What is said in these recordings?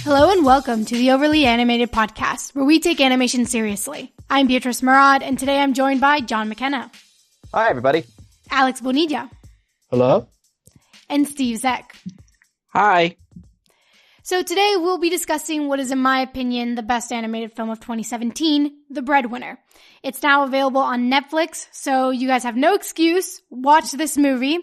Hello and welcome to the Overly Animated Podcast, where we take animation seriously. I'm Beatriz Mourad, and today I'm joined by John McKenna. Hi, everybody. Alex Bonilla. Hello. And Steve Zec. Hi. So today we'll be discussing what is, in my opinion, the best animated film of 2017, The Breadwinner. It's now available on Netflix, so you guys have no excuse. Watch this movie.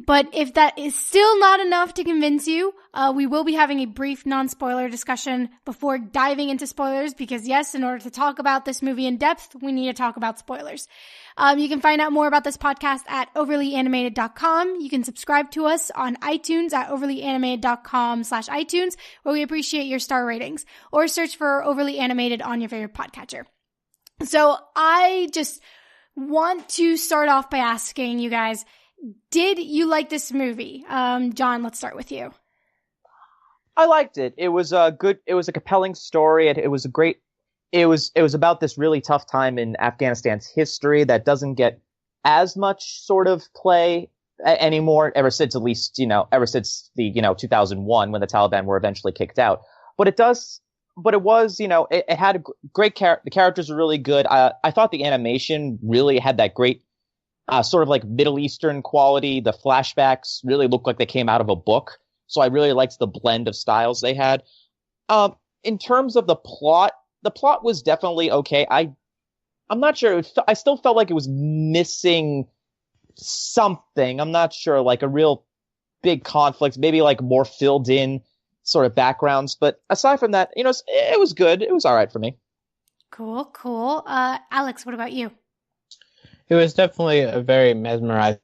But if that is still not enough to convince you, we will be having a brief non-spoiler discussion before diving into spoilers because, yes, in order to talk about this movie in depth, we need to talk about spoilers. You can find out more about this podcast at overlyanimated.com. You can subscribe to us on iTunes at overlyanimated.com/iTunes, where we appreciate your star ratings, or search for Overly Animated on your favorite podcatcher. So I just want to start off by asking you guys, did you like this movie? John, let's start with you. I liked it. It was a compelling story. It was about this really tough time in Afghanistan's history that doesn't get as much sort of play anymore ever since the 2001 when the Taliban were eventually kicked out. But it had a great the characters were really good. I thought the animation really had that great sort of like Middle Eastern quality. The flashbacks really looked like they came out of a book. So I really liked the blend of styles they had. In terms of the plot was definitely okay. I'm not sure. I still felt like it was missing something. I'm not sure, like a real big conflict, maybe like more filled in sort of backgrounds. But aside from that, it was good. It was all right for me. Cool. Alex, what about you? It was definitely a very mesmerizing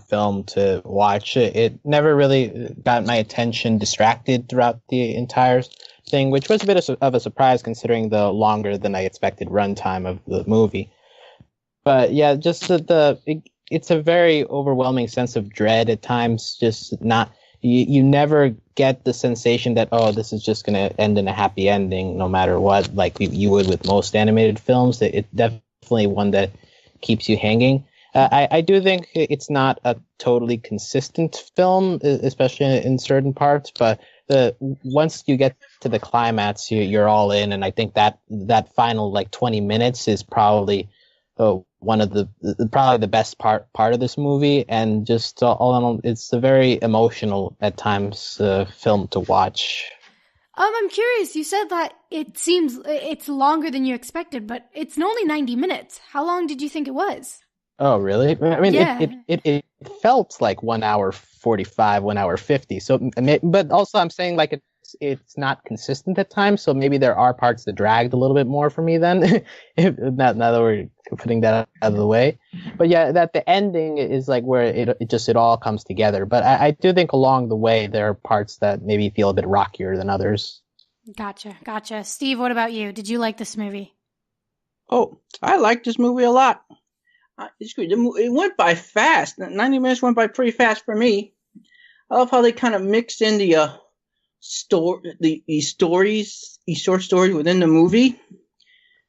film to watch. It never really got my attention distracted throughout the entire thing, which was a bit of a surprise considering the longer than I expected runtime of the movie. But yeah, just it's a very overwhelming sense of dread at times. Just not you never get the sensation that, oh, this is just going to end in a happy ending no matter what, like you would with most animated films. It's definitely one that keeps you hanging. I do think it's not a totally consistent film, especially in certain parts, but once you get to the climax, you're all in, and I think that final like 20 minutes is probably one of probably the best part of this movie, and just all in all, it's a very emotional at times film to watch. I'm curious. You said that it seems it's longer than you expected, but it's only 90 minutes. How long did you think it was? Oh, really? I mean, yeah. It felt like 1 hour 45, 1 hour 50. So, but also I'm saying like it's not consistent at times. So maybe there are parts that dragged a little bit more for me then. Now that we're putting that out of the way. But yeah, that the ending is like where it all comes together. But I do think along the way there are parts that maybe feel a bit rockier than others. Gotcha. Steve, what about you? Did you like this movie? Oh, I liked this movie a lot. It's good. It went by fast. 90 minutes went by pretty fast for me. I love how they kind of mixed in the short stories within the movie.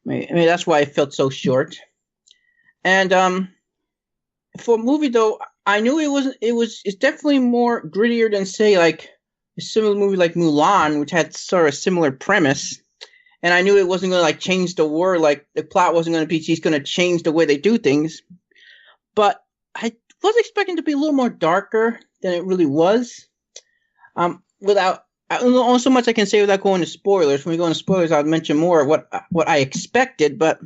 I mean that's why it felt so short. And for a movie though, I knew it's definitely more grittier than say like a similar movie like Mulan, which had sort of a similar premise. And I knew it wasn't going to like change the world, like the plot wasn't going to be she's going to change the way they do things. But I was expecting to be a little more darker than it really was. I don't know so much I can say without going to spoilers. When we go into spoilers, I'll mention more of what I expected. But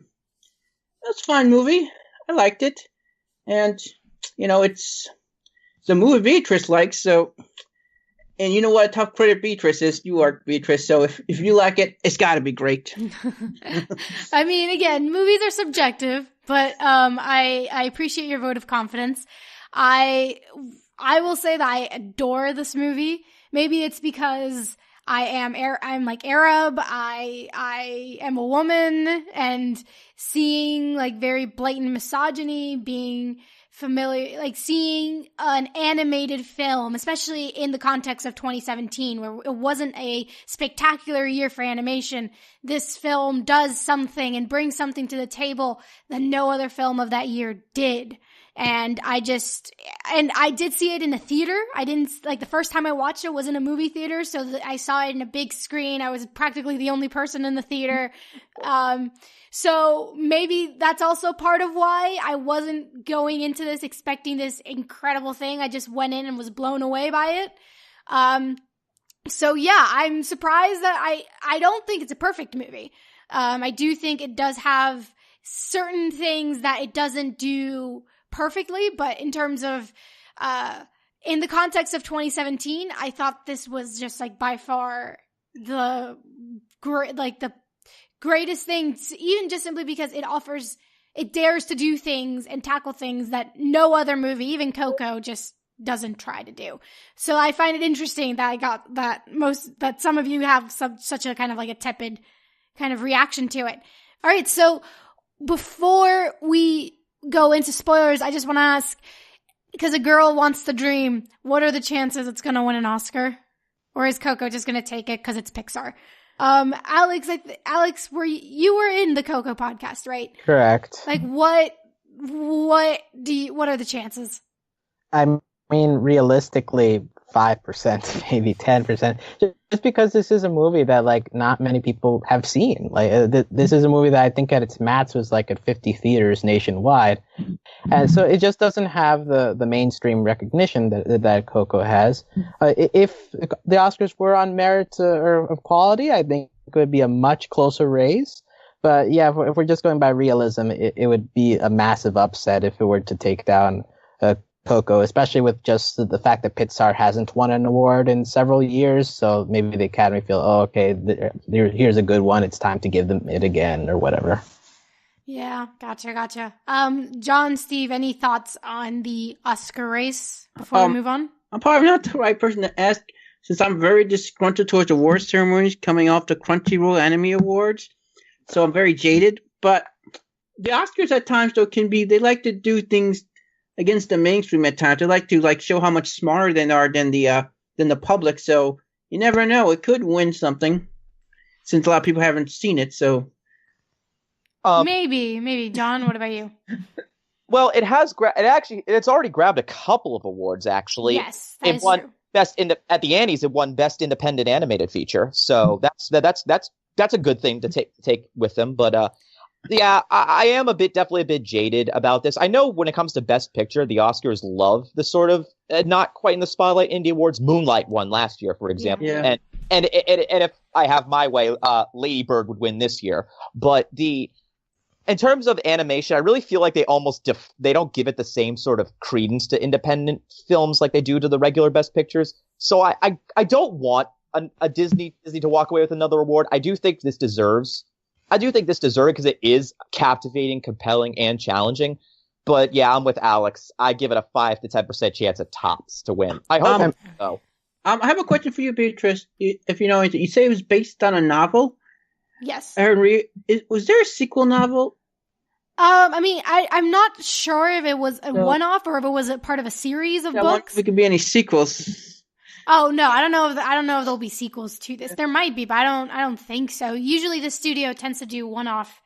it's a fine movie. I liked it, and it's a movie Beatriz likes. So. And you know what a tough critic Beatriz is? You are, Beatriz. So if you like it, it's got to be great. I mean, again, movies are subjective, but I appreciate your vote of confidence. I will say that I adore this movie. Maybe it's because I'm like Arab. I am a woman, and seeing like very blatant misogyny being familiar, like seeing an animated film, especially in the context of 2017, where it wasn't a spectacular year for animation. This film does something and brings something to the table that no other film of that year did. And I did see it in a theater. I didn't, like, the first time I watched it was in a movie theater, so I saw it in a big screen. I was practically the only person in the theater. So maybe that's also part of why I wasn't going into this expecting this incredible thing. I just went in and was blown away by it. So yeah, I'm surprised that I don't think it's a perfect movie. I do think it does have certain things that it doesn't do perfectly, but in terms of, in the context of 2017, I thought this was just like by far the greatest thing, even just simply because it dares to do things and tackle things that no other movie, even Coco, just doesn't try to do. So I find it interesting that I got that some of you have such a kind of like a tepid kind of reaction to it. All right, so before we go into spoilers, I just want to ask, because A Girl Wants to Dream, what are the chances it's going to win an Oscar? Or is Coco just going to take it because it's Pixar? Alex, you were in the Coco podcast, right? Correct. Like, what are the chances? I mean, realistically, 5%, maybe 10%. Just because this is a movie that, like, not many people have seen. Like, this is a movie that I think at its max was like at 50 theaters nationwide, and so it just doesn't have the mainstream recognition that Coco has. If the Oscars were on merit or of quality, I think it would be a much closer race. But yeah, if we're just going by realism, it would be a massive upset if it were to take down Coco, especially with just the fact that Pixar hasn't won an award in several years. So maybe the Academy feel, okay, here's a good one. It's time to give them it again or whatever. Yeah, gotcha. John, Steve, any thoughts on the Oscar race before we move on? I'm probably not the right person to ask, since I'm very disgruntled towards award ceremonies coming off the Crunchyroll Anime Awards. So I'm very jaded. But the Oscars at times, though, they like to do things against the mainstream at times. They like to show how much smarter they are than the public. So you never know; it could win something, since a lot of people haven't seen it. So maybe. John, what about you? Well, it's already grabbed a couple of awards actually. Yes, that is true. At the Annies, it won Best Independent Animated Feature. So that's a good thing to take with them. But yeah, I am definitely a bit jaded about this. I know when it comes to Best Picture, the Oscars love the sort of not quite in the spotlight indie awards. Moonlight won last year, for example. Yeah. And if I have my way, Lady Bird would win this year. But in terms of animation, I really feel like they almost they don't give it the same sort of credence to independent films like they do to the regular Best Pictures. So I don't want a Disney to walk away with another award. I do think this deserves because it is captivating, compelling, and challenging. But yeah, I'm with Alex. I give it a 5 to 10% chance at tops to win. I hope so. I have a question for you, Beatriz. If you know anything, you say it was based on a novel. Yes. Was there a sequel novel? I mean, I'm not sure if it was a one-off or if it was a part of a series of books. If it could be any sequels. Oh no, I don't know if there'll be sequels to this. There might be, but I don't think so. Usually the studio tends to do one-off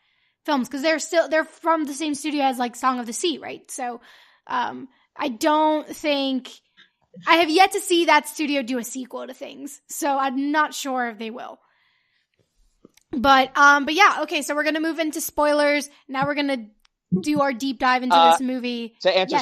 films because they're from the same studio as like Song of the Sea, right? So I have yet to see that studio do a sequel to things. So I'm not sure if they will. But yeah, okay, so we're gonna move into spoilers. Now we're gonna do our deep dive into this movie. To answer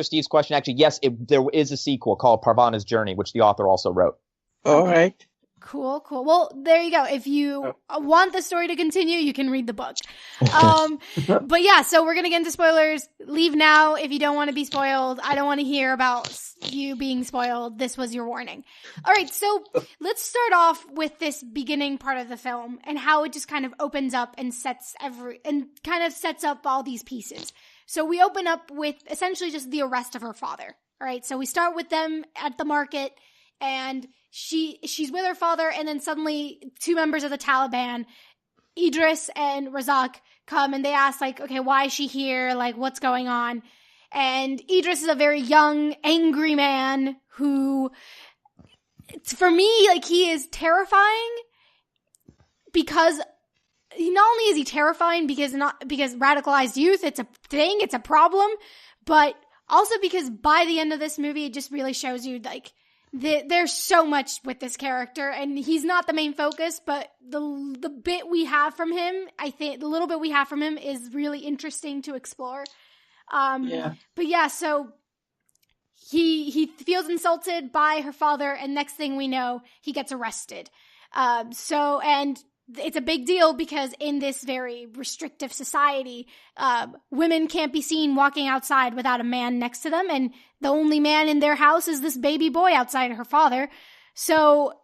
Steve's question, actually, yes, there is a sequel called Parvana's Journey, which the author also wrote. All right. Cool. Well, there you go. If you want the story to continue, you can read the book. But yeah, so we're going to get into spoilers. Leave now if you don't want to be spoiled. I don't want to hear about you being spoiled. This was your warning. All right, so let's start off with this beginning part of the film and how it just kind of opens up and sets up all these pieces. So we open up with essentially just the arrest of her father. All right, so we start with them at the market, and she's with her father, and then suddenly two members of the Taliban, Idris and Razak, come and they ask, like, okay, why is she here? Like, what's going on? And Idris is a very young, angry man who, for me, like, he is terrifying because not only is he terrifying because radicalized youth, it's a thing, it's a problem, but also because by the end of this movie, it just really shows you, like, there's so much with this character, and he's not the main focus, but the bit we have from him, I think the little bit we have from him is really interesting to explore. But yeah, so he feels insulted by her father, and next thing we know, he gets arrested. And it's a big deal because in this very restrictive society, women can't be seen walking outside without a man next to them, and the only man in their house is this baby boy outside her father. So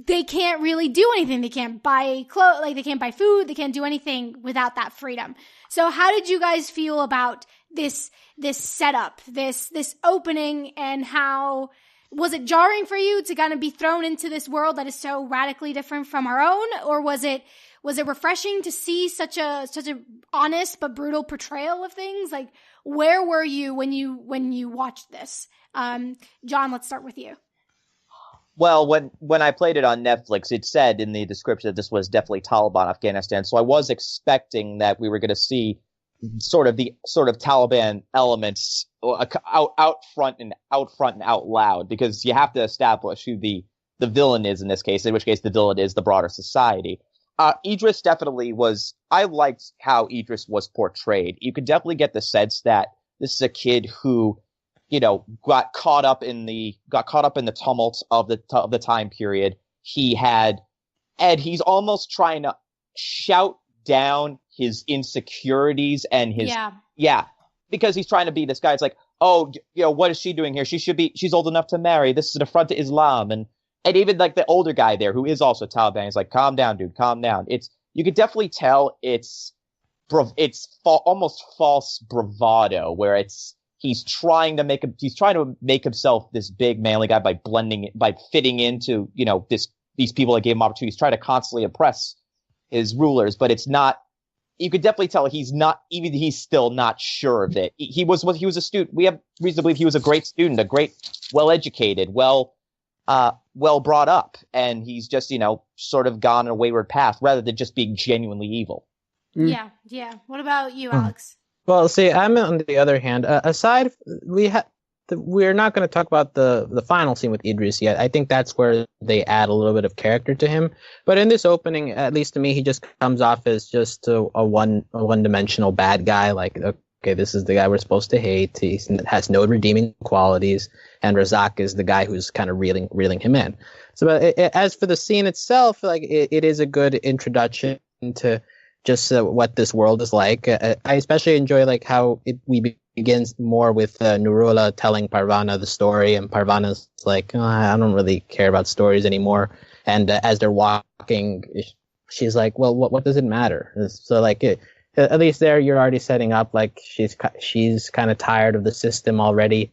they can't really do anything. They can't buy clothes, like they can't buy food. They can't do anything without that freedom. So how did you guys feel about this setup, this opening, and how was it jarring for you to kind of be thrown into this world that is so radically different from our own, or was it refreshing to see such a honest but brutal portrayal of things? Like, where were you when you watched this? John, let's start with you. Well, when I played it on Netflix, it said in the description that this was definitely Taliban Afghanistan. So I was expecting that we were going to see sort of Taliban elements out front and out loud, because you have to establish who the villain is in this case, in which case the villain is the broader society. Idris definitely was, I liked how Idris was portrayed. You could definitely get the sense that this is a kid who, you know, got caught up in the tumult of the time period. He's almost trying to shout down his insecurities and his because he's trying to be this guy. It's like, oh, you know, what is she doing here? She's old enough to marry. This is an affront to Islam. And even like the older guy there, who is also Taliban, is like, calm down, dude, calm down. You could definitely tell it's almost false bravado, where he's trying to make himself this big manly guy by fitting into, you know, these people that gave him opportunities, try to constantly oppress his rulers, but it's not. You could definitely tell he's still not sure of it. He was a student. We have reason to believe he was a great student, a great, well-educated, well brought up, and he's just, you know, sort of gone a wayward path rather than just being genuinely evil. Yeah. What about you, Alex? Well, see, I'm on the other hand. We're not going to talk about the final scene with Idris yet. I think that's where they add a little bit of character to him. But in this opening, at least to me, he just comes off as just a one-dimensional bad guy. Like, okay, this is the guy we're supposed to hate. He has no redeeming qualities, and Razak is the guy who's kind of reeling him in. So, as for the scene itself, like it is a good introduction to just what this world is like. I especially enjoy like how we begins more with Nurullah telling Parvana the story, and Parvana's like, oh, I don't really care about stories anymore. And as they're walking, she's like, well, what does it matter? So like, at least there you're already setting up like she's kind of tired of the system already,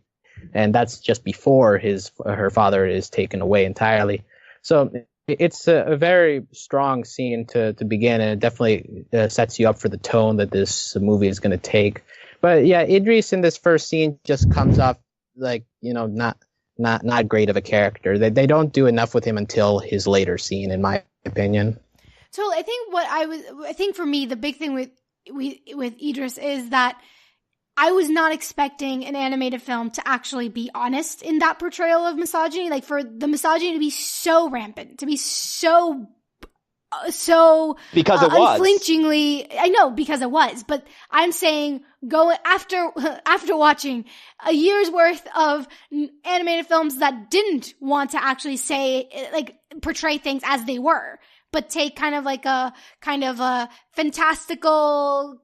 and that's just before her father is taken away entirely. So it's a very strong scene to begin, and it definitely sets you up for the tone that this movie is going to take. But yeah, Idris in this first scene just comes off like, you know, not great of a character. They don't do enough with him until his later scene, in my opinion. So I think for me, the big thing with Idris is that I was not expecting an animated film to actually be honest in that portrayal of misogyny. Like, for the misogyny to be so rampant, to be so because it was unflinchingly. I know, because it was, but I'm saying go after watching a year's worth of animated films that didn't want to actually portray things as they were, but take kind of a fantastical,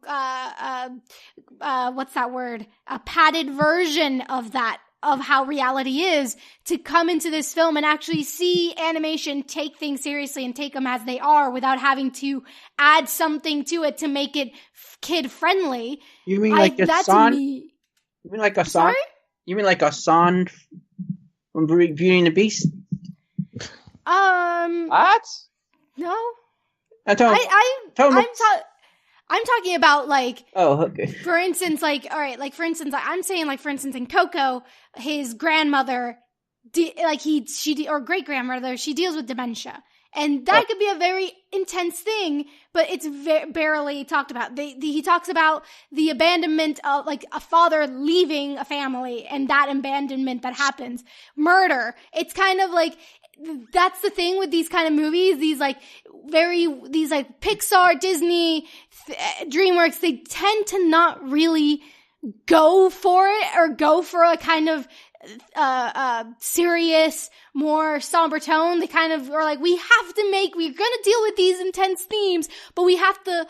what's that word? A padded version of that, of how reality is, to come into this film and actually see animation take things seriously and take them as they are without having to add something to it to make it kid friendly. You mean like Hassan? You mean like Hassan? Sorry? You mean like Hassan from Beauty and the Beast? What? No. I'm talking about like. Oh, okay. For instance, like, all right, like for instance, I'm saying like for instance in Coco, his grandmother, or great grandmother, she deals with dementia, And that could be a very intense thing, but it's barely talked about. He talks about the abandonment of, like, a father leaving a family and that abandonment that happens. Murder. It's kind of like, that's the thing with these kind of movies. These Pixar, Disney, DreamWorks, they tend to not really go for it or go for a kind of serious, more somber tone. They kind of are like, we're gonna deal with these intense themes, but we have to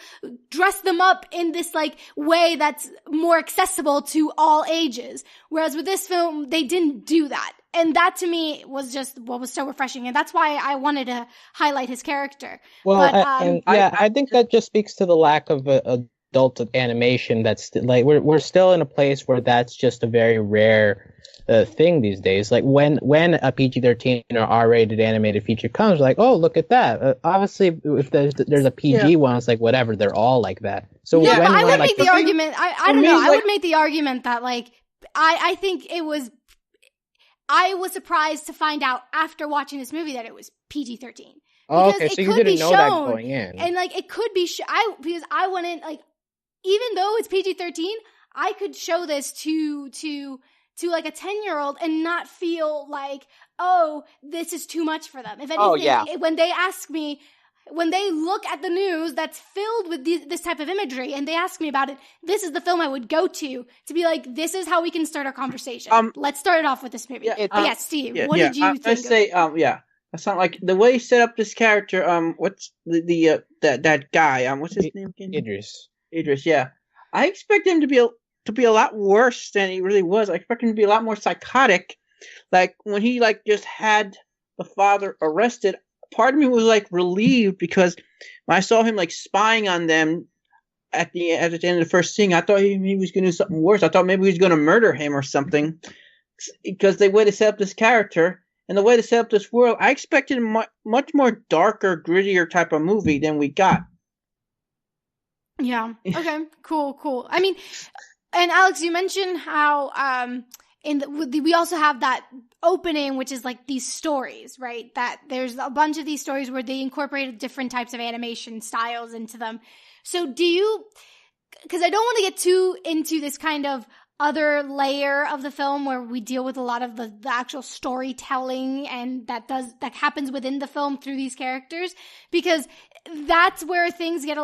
dress them up in this like way that's more accessible to all ages. Whereas with this film, they didn't do that. And that to me was just what was so refreshing. And that's why I wanted to highlight his character. Well, I think that just speaks to the lack of adult animation. That's like, we're still in a place where that's just a very rare thing these days. Like when a PG-13 or R-rated animated feature comes, like, oh, look at that. Obviously, if there's a PG one, it's like whatever. They're all like that. So yeah, but I would make the argument. I don't know. I would make the argument that like I think it was. I was surprised to find out after watching this movie that it was PG-13. Oh, okay, so you didn't know that going in. And like it could be because I wouldn't like, even though it's PG-13, I could show this to like a 10-year-old and not feel like, oh, this is too much for them. If anything, when they ask me, when they look at the news that's filled with this type of imagery and they ask me about it, this is the film I would go to be like, this is how we can start our conversation. Let's start it off with this movie. Steve, what did you think? I say, that's not like the way he set up this character. What's that guy? What's his name again? Idris. Yeah, I expect him to be a lot worse than he really was. I expect him to be a lot more psychotic. Like when he like just had the father arrested. Part of me was like relieved because when I saw him like spying on them at the end of the first scene, I thought he was going to do something worse. I thought maybe he was going to murder him or something, because the way to set up this character and the way to set up this world, I expected a much more darker, grittier type of movie than we got. Yeah. Okay. Cool. I mean, and Alex, you mentioned how we also have that opening, which is like these stories, right? That there's a bunch of these stories where they incorporated different types of animation styles into them. So because I don't want to get too into this kind of other layer of the film where we deal with a lot of the actual storytelling and that happens within the film through these characters, because that's where things get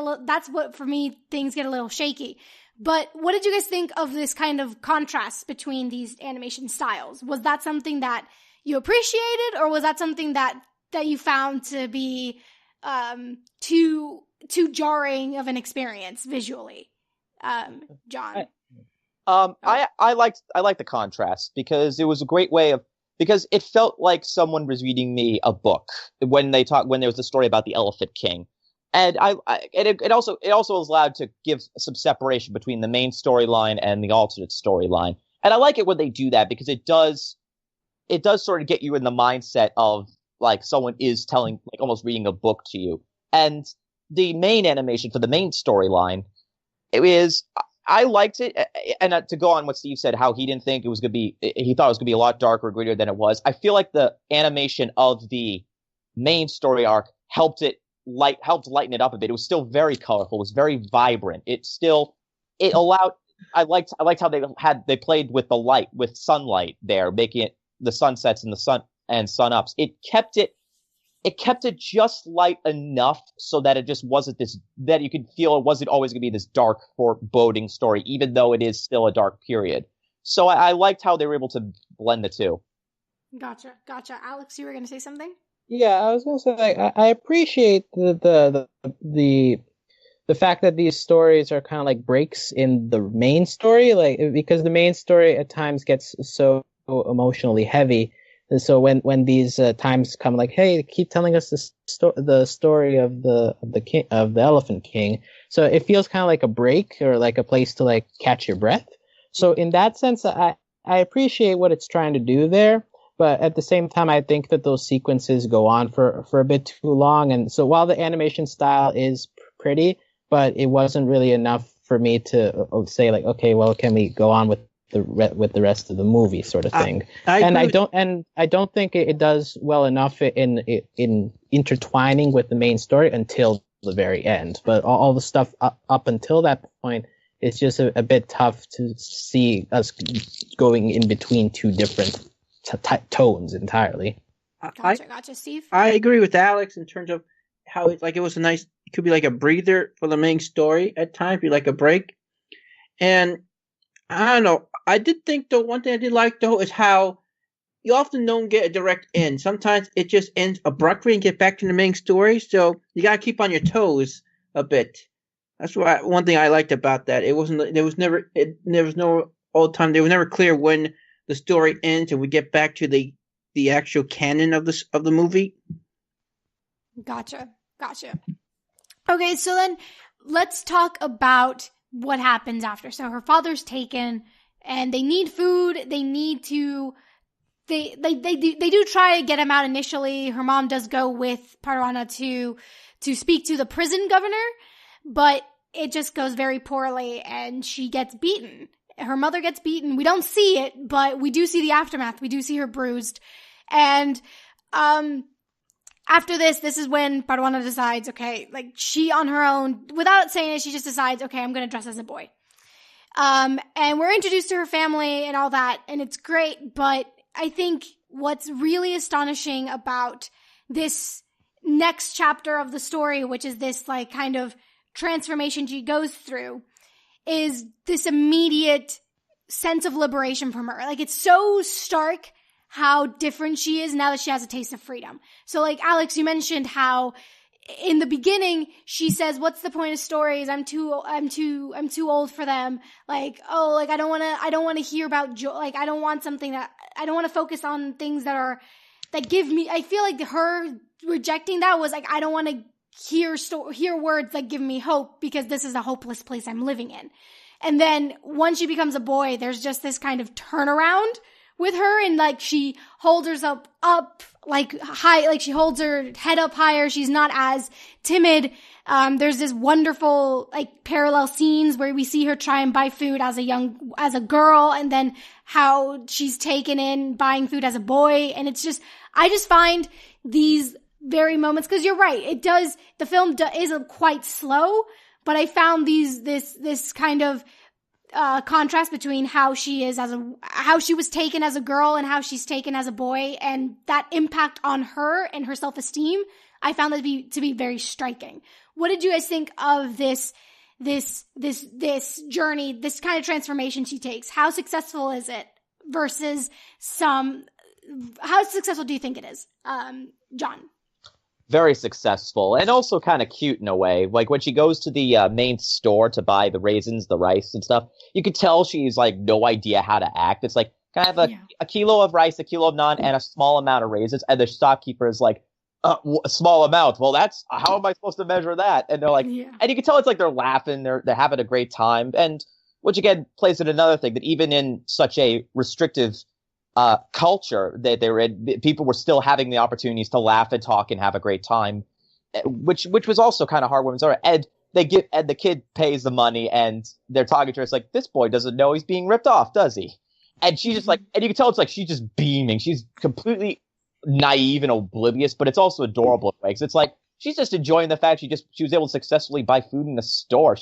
for me, things get a little shaky. But what did you guys think of this kind of contrast between these animation styles? Was that something that you appreciated, or was that something that you found to be too jarring of an experience visually? John? I liked the contrast because it was a great way because it felt like someone was reading me a book when there was the story about the Elephant King. And it also was allowed to give some separation between the main storyline and the alternate storyline. And I like it when they do that because it does sort of get you in the mindset of like someone is telling, like almost reading a book to you. And the main animation for the main storyline, I liked it. And to go on what Steve said, how he didn't think it was going to be, he thought it was going to be a lot darker, grittier than it was. I feel like the animation of the main story arc helped lighten it up a bit. It was still very colorful. It was very vibrant. I liked how they played with the light, with sunlight there, making it the sunsets and the sun ups. It kept it just light enough so that it just wasn't that you could feel it wasn't always going to be this dark, foreboding story, even though it is still a dark period. So I liked how they were able to blend the two. Gotcha. Alex, you were going to say something? Yeah, I was going to say, I appreciate the fact that these stories are kind of like breaks in the main story, like because the main story at times gets so emotionally heavy. And so when these times come, like, hey, keep telling us the story of the Elephant King, so it feels kind of like a break or like a place to like catch your breath. So in that sense, I appreciate what it's trying to do there. But at the same time, I think that those sequences go on for a bit too long. And so while the animation style is pretty, but it wasn't really enough for me to say like, okay, well, can we go on with with the rest of the movie, sort of thing. I don't think it does well enough in intertwining with the main story until the very end. But all the stuff up until that point, it's just a bit tough to see us going in between two different tones entirely. Gotcha, Steve. I agree with Alex in terms of how it was it could be like a breather for the main story at times, be like a break. And I don't know. I did think though, one thing I did like though is how you often don't get a direct end. Sometimes it just ends abruptly and get back to the main story. So you gotta keep on your toes a bit. That's one thing I liked about that. It wasn't. There was no all the time. They were never clear when the story ends and we get back to the actual canon of the movie. Gotcha. Okay, so then let's talk about what happens after. So her father's taken, and they need food. They need to. They do try to get him out initially. Her mom does go with Parwana to speak to the prison governor, but it just goes very poorly, and she gets beaten. Her mother gets beaten. We don't see it, but we do see the aftermath. We do see her bruised. And after this is when Parwana decides, okay, like she on her own, without saying it, she just decides, okay, I'm going to dress as a boy. And we're introduced to her family and all that, and it's great. But I think what's really astonishing about this next chapter of the story, which is this like kind of transformation she goes through, is this immediate sense of liberation from her. Like, it's so stark how different she is now that she has a taste of freedom. So like, Alex, you mentioned how in the beginning she says, what's the point of stories? I'm too old for them. Like, oh, like I don't want to hear about joy. Like, I don't want to focus on things that give me, I feel like her rejecting that was like, I don't want to hear words that give me hope because this is a hopeless place I'm living in. And then once she becomes a boy, there's just this kind of turnaround with her, and like she holds herself up like high, like she holds her head up higher. She's not as timid. There's this wonderful like parallel scenes where we see her try and buy food as a girl, and then how she's taken in buying food as a boy. And it's just, I just find these very moments, because you're right, the film is quite slow, but I found this kind of contrast between how she was taken as a girl and how she's taken as a boy, and that impact on her and her self-esteem, I found that to be very striking. What did you guys think of this journey, this kind of transformation she takes? How successful is it versus how successful do you think it is? John? Very successful, and also kind of cute in a way. Like when she goes to the main store to buy the raisins, the rice and stuff, you could tell she's like no idea how to act. It's like kind of a kilo of rice, a kilo of naan, and a small amount of raisins. And the shopkeeper is like, a small amount. Well, how am I supposed to measure that? And they're like, and you can tell it's like they're laughing, they're having a great time. And which again plays in another thing, that even in such a restrictive culture that they were in, people were still having the opportunities to laugh and talk and have a great time, which was also kind of heartwarming. And the kid pays the money, and they're talking to her. It's like, this boy doesn't know he's being ripped off, does he? And she's just like, and you can tell it's like she's just beaming. She's completely naive and oblivious, but it's also adorable in a way, because it's like she's just enjoying the fact she was able to successfully buy food in the store.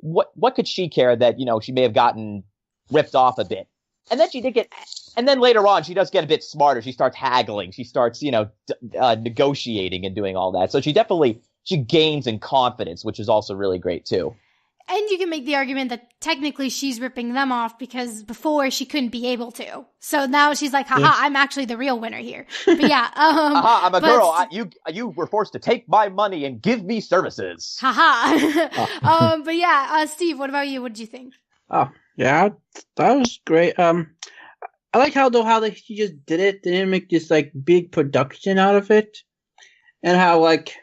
What could she care that she may have gotten ripped off a bit? And then she did get. And then later on, she does get a bit smarter. She starts haggling. She starts, negotiating and doing all that. So she gains in confidence, which is also really great too. And you can make the argument that technically she's ripping them off, because before she couldn't be able to. So now she's like, haha, I'm actually the real winner here. But yeah. I'm a girl. You were forced to take my money and give me services. Haha. But yeah, Steve, what about you? What did you think? Oh, yeah, that was great. I like how she just did it. They didn't make this like big production out of it, and how like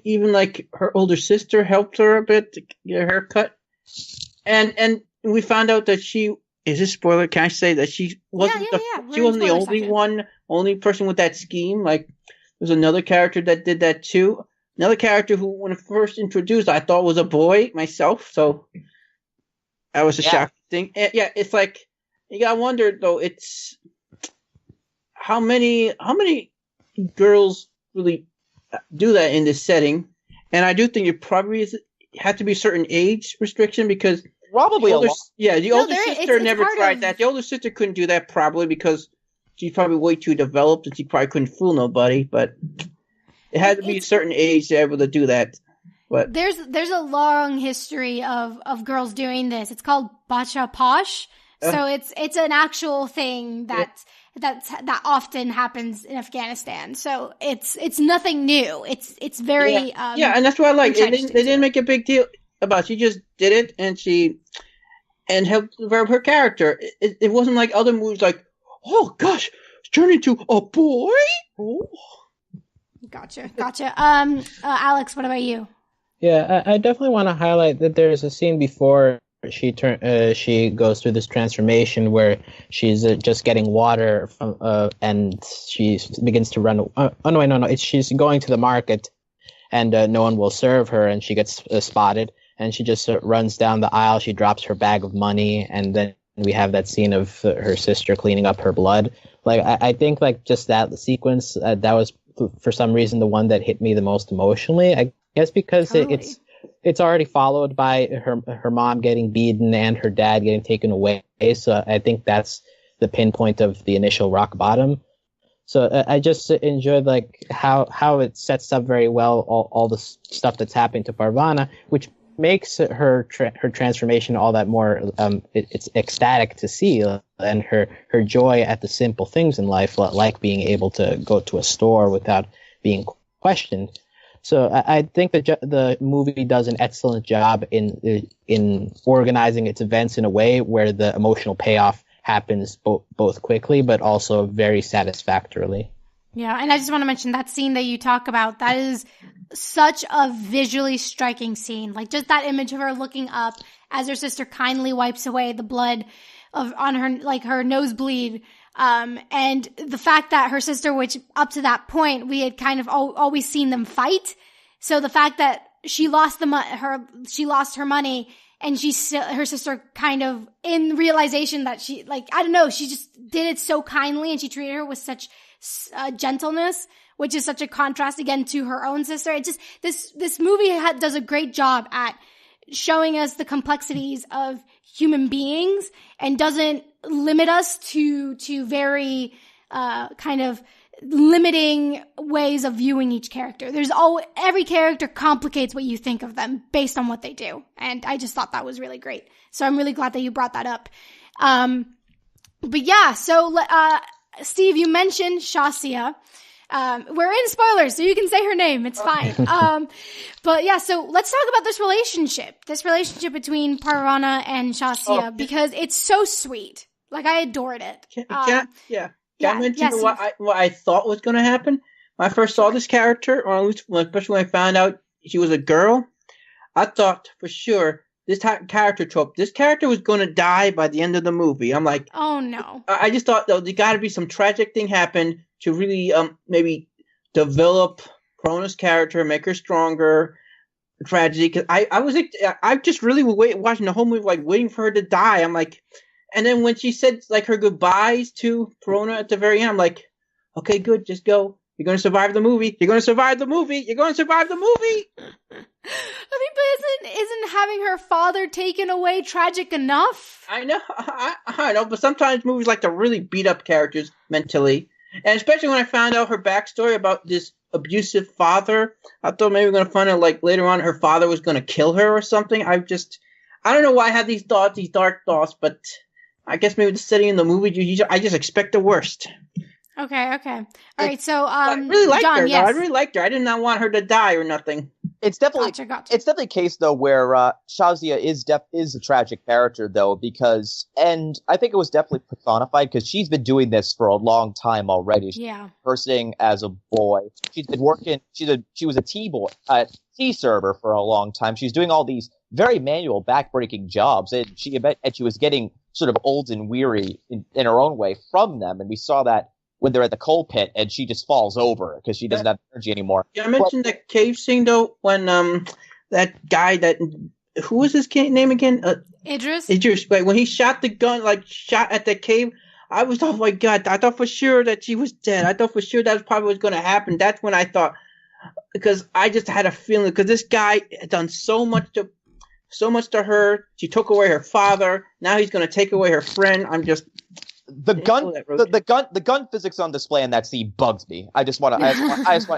even like her older sister helped her a bit to get her haircut, and we found out that she is this spoiler. Can I say that she wasn't she wasn't the only person with that scheme? Like there's another character that did that too. Another character who, when first introduced, I thought was a boy myself. So that was a shock. thing. Yeah, it's like you gotta wonder though. It's how many girls really do that in this setting, and I do think it probably had to be a certain age restriction because Probably a lot. Yeah, the older sister never tried that. The older sister couldn't do that probably because she's probably way too developed and she probably couldn't fool nobody. But it had to be a certain age to be able to do that. But there's a long history of girls doing this. It's called bacha posh. So it's an actual thing that often happens in Afghanistan. So it's nothing new. It's very and that's what I like. They didn't make a big deal about it. She just did it and helped develop her character. It wasn't like other movies like, oh gosh, it's turned into a boy. Oh. Gotcha. Alex, what about you? Yeah, I definitely want to highlight that there's a scene before she goes through this transformation where she's just getting water from and she begins to run. She's going to the market, and no one will serve her, and she gets spotted, and she just runs down the aisle. She drops her bag of money, and then we have that scene of her sister cleaning up her blood. Like I think like just that sequence that was for some reason the one that hit me the most emotionally. I guess because totally. It's already followed by her mom getting beaten and her dad getting taken away. So I think that's the pinpoint of the initial rock bottom. So I just enjoyed like how it sets up very well all the stuff that's happening to Parvana, which makes her transformation all that more it's ecstatic to see, and her joy at the simple things in life, like being able to go to a store without being questioned. So I think that the movie does an excellent job in organizing its events in a way where the emotional payoff happens both quickly but also very satisfactorily. Yeah, and I just want to mention that scene that you talk about. That is such a visually striking scene. Like just that image of her looking up as her sister kindly wipes away the blood on her, like her nosebleed. And the fact that her sister, which up to that point we had kind of always seen them fight. So the fact that she lost her money, and her sister kind of in realization that she, like, I don't know, she just did it so kindly and she treated her with such gentleness, which is such a contrast again to her own sister. It just, this movie does a great job at showing us the complexities of human beings and doesn't limit us to very kind of limiting ways of viewing each character. Every character complicates what you think of them based on what they do, and I just thought that was really great. So I'm really glad that you brought that up. But yeah, so Steve, you mentioned Shasya. We're in spoilers, so you can say her name. It's fine. But yeah, so let's talk about this relationship between Parvana and Shasya, because it's so sweet. Like, I adored it. Can I mention what I thought was going to happen? When I first saw this character, or at least especially when I found out she was a girl, I thought for sure this character trope, this character was going to die by the end of the movie. I'm like, oh no. I just thought, though, there got to be some tragic thing happen to really maybe develop Parona's character, make her stronger, tragedy. Because I just really was watching the whole movie, like waiting for her to die. I'm like, and then when she said like her goodbyes to Parona at the very end, I'm like, okay, good, just go. You're going to survive the movie. You're going to survive the movie. You're going to survive the movie. I mean, but isn't having her father taken away tragic enough? I know, I know, but sometimes movies like to really beat up characters mentally. And especially when I found out her backstory about this abusive father, I thought maybe we were going to find out like later on her father was going to kill her or something. I don't know why I had these thoughts, these dark thoughts, but I guess maybe just sitting in the movie, I just expect the worst. Okay. All right, so I really liked John, her. yes. I really liked her. I did not want her to die or nothing. It's definitely Gotcha. It's definitely a case though where Shazia is a tragic character though, because, and I think it was definitely personified because she's been doing this for a long time already. Yeah. Cursing as a boy. She's been working. She was a tea server for a long time. She's doing all these very manual, backbreaking jobs, and she was getting sort of old and weary in her own way from them, and we saw that when they're at the coal pit, and she just falls over because she doesn't have energy anymore. Yeah, I mentioned the cave scene though, when that guy that who was his name again? Idris. Idris. Like when he shot the gun, like shot at the cave. I was, oh my God! I thought for sure that she was dead. I thought for sure that's probably what's going to happen. That's when I thought, because I just had a feeling, because this guy had done so much to her. She took away her father. Now he's going to take away her friend. I'm just the gun physics on display in that scene bugs me. I just want.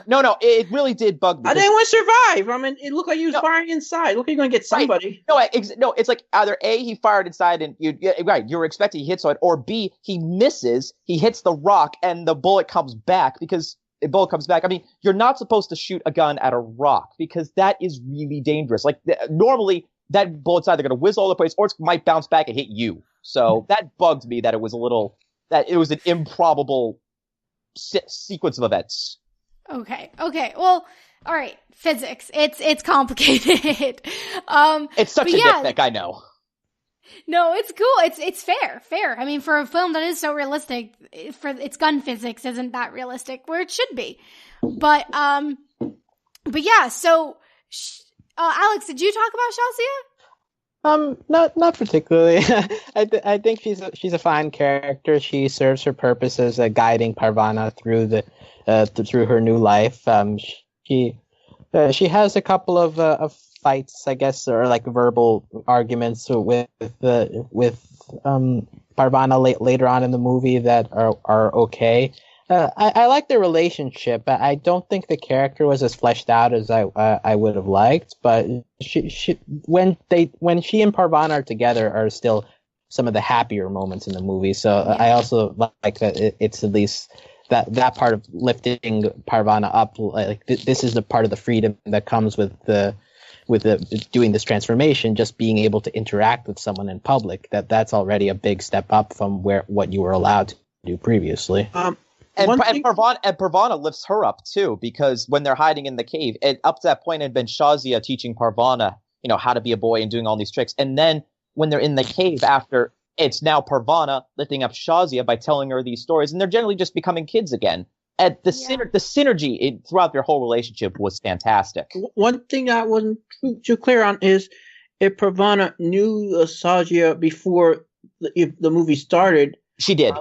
No, it really did bug me. I didn't want to survive. I mean, it looked like he was firing inside. Look, you're going to get somebody. Right. No, it's like either A, he fired inside and you were expecting he hits it, or B, he misses, he hits the rock and the bullet comes back because the bullet comes back. I mean, you're not supposed to shoot a gun at a rock because that is really dangerous. Like normally that bullet's either going to whiz all over the place or it might bounce back and hit you. So that bugged me that it was an improbable sequence of events. Okay. Well, all right. Physics. It's complicated. It's such a nitpick, I know. No, it's cool. It's fair. I mean, for a film that is so realistic, for its gun physics isn't that realistic where it should be. But yeah. So, Alex, did you talk about Shazia? Not particularly. I think she's a fine character. She serves her purpose as guiding Parvana through through her new life. She has a couple of fights, I guess, or like verbal arguments with Parvana later on in the movie that are okay. I like the relationship. I don't think the character was as fleshed out as I would have liked, but when she and Parvana are together are still some of the happier moments in the movie. So I also like that it's at least that part of lifting Parvana up. Like this is the part of the freedom that comes with doing this transformation. Just being able to interact with someone in public, that's already a big step up from what you were allowed to do previously. And Parvana lifts her up too, because when they're hiding in the cave, up to that point it had been Shazia teaching Parvana, how to be a boy and doing all these tricks. And then when they're in the cave after, it's now Parvana lifting up Shazia by telling her these stories, and they're generally just becoming kids again. And the synergy throughout their whole relationship was fantastic. One thing I wasn't too clear on is if Parvana knew Shazia before the movie started. She did.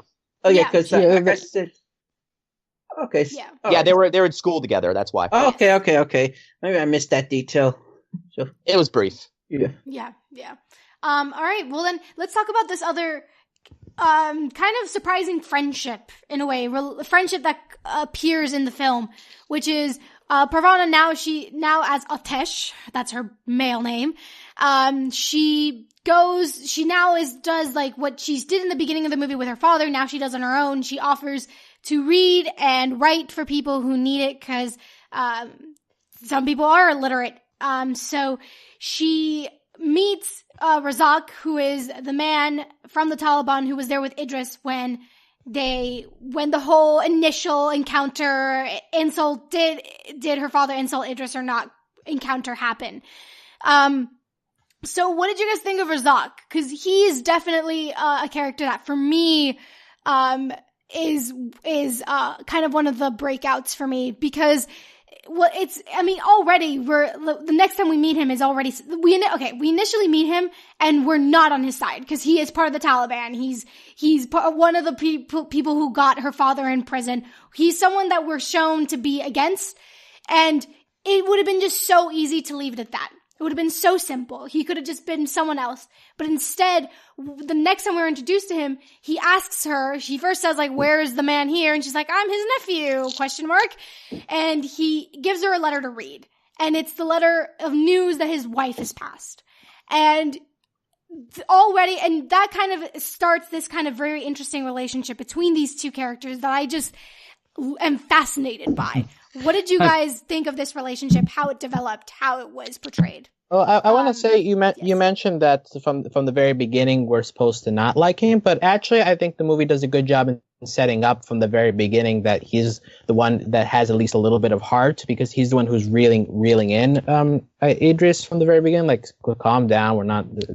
Because like I said. Okay. Yeah. Yeah, they were in school together. That's why. Oh, okay. Maybe I missed that detail. So it was brief. Yeah. All right. Well, then let's talk about this other kind of surprising friendship in a way, friendship that appears in the film, which is Parvana now as Atesh, that's her male name. She does like what she did in the beginning of the movie with her father. Now she does on her own. She offers to read and write for people who need it because some people are illiterate. So she meets Razak, who is the man from the Taliban who was there with Idris when the whole initial encounter insult did her father insult Idris or not encounter happen. So what did you guys think of Razak? Because he is definitely a character that for me is kind of one of the breakouts for me because already the next time we meet him is already we initially meet him and we're not on his side because he is part of the Taliban. He's one of the people who got her father in prison. He's someone that we're shown to be against, and it would have been just so easy to leave it at that. It would have been so simple. He could have just been someone else. But instead, the next time we're introduced to him, he asks her, she first says, like, where is the man here? And she's like, I'm his nephew, ? And he gives her a letter to read. And it's the letter of news that his wife has passed. And that kind of starts this kind of very interesting relationship between these two characters that I just am fascinated by. What did you guys think of this relationship, how it developed, how it was portrayed? Well, I want to say you mentioned that from the very beginning we're supposed to not like him, but actually I think the movie does a good job in setting up from the very beginning that he's the one that has at least a little bit of heart because he's the one who's reeling in Idris from the very beginning. Like, calm down,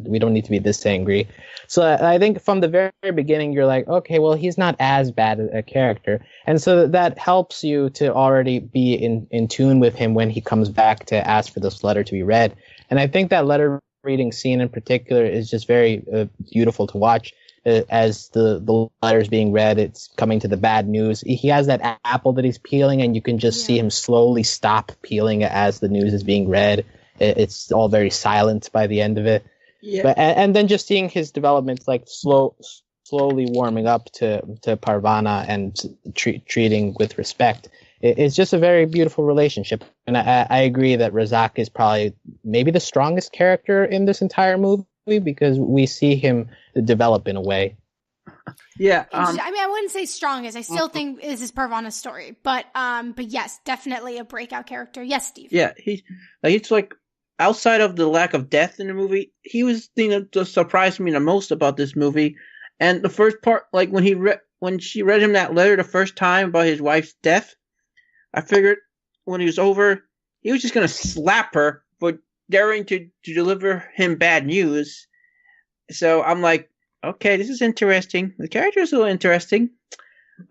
we don't need to be this angry. So I think from the very beginning you're like, okay, well he's not as bad a character, and so that helps you to already be in tune with him when he comes back to ask for this letter to be read. And I think that letter reading scene in particular is just very beautiful to watch. As the letter's being read, it's coming to the bad news. He has that apple that he's peeling, and you can just see him slowly stop peeling it as the news is being read. It's all very silent by the end of it. Yeah. But and then just seeing his developments, like slowly warming up to Parvana and treating with respect. It's just a very beautiful relationship. And I agree that Razak is probably maybe the strongest character in this entire movie, because we see him develop in a way. Yeah. I mean, I wouldn't say strongest. I still think this is Parvana's story, but yes, definitely a breakout character. Yes, Steve. Yeah, it's like outside of the lack of death in the movie, he was the thing that just surprised me the most about this movie. And the first part, like when she read him that letter the first time about his wife's death, I figured when he was over, he was just gonna slap her for daring to deliver him bad news. So I'm like, okay, this is interesting. The character is a little interesting.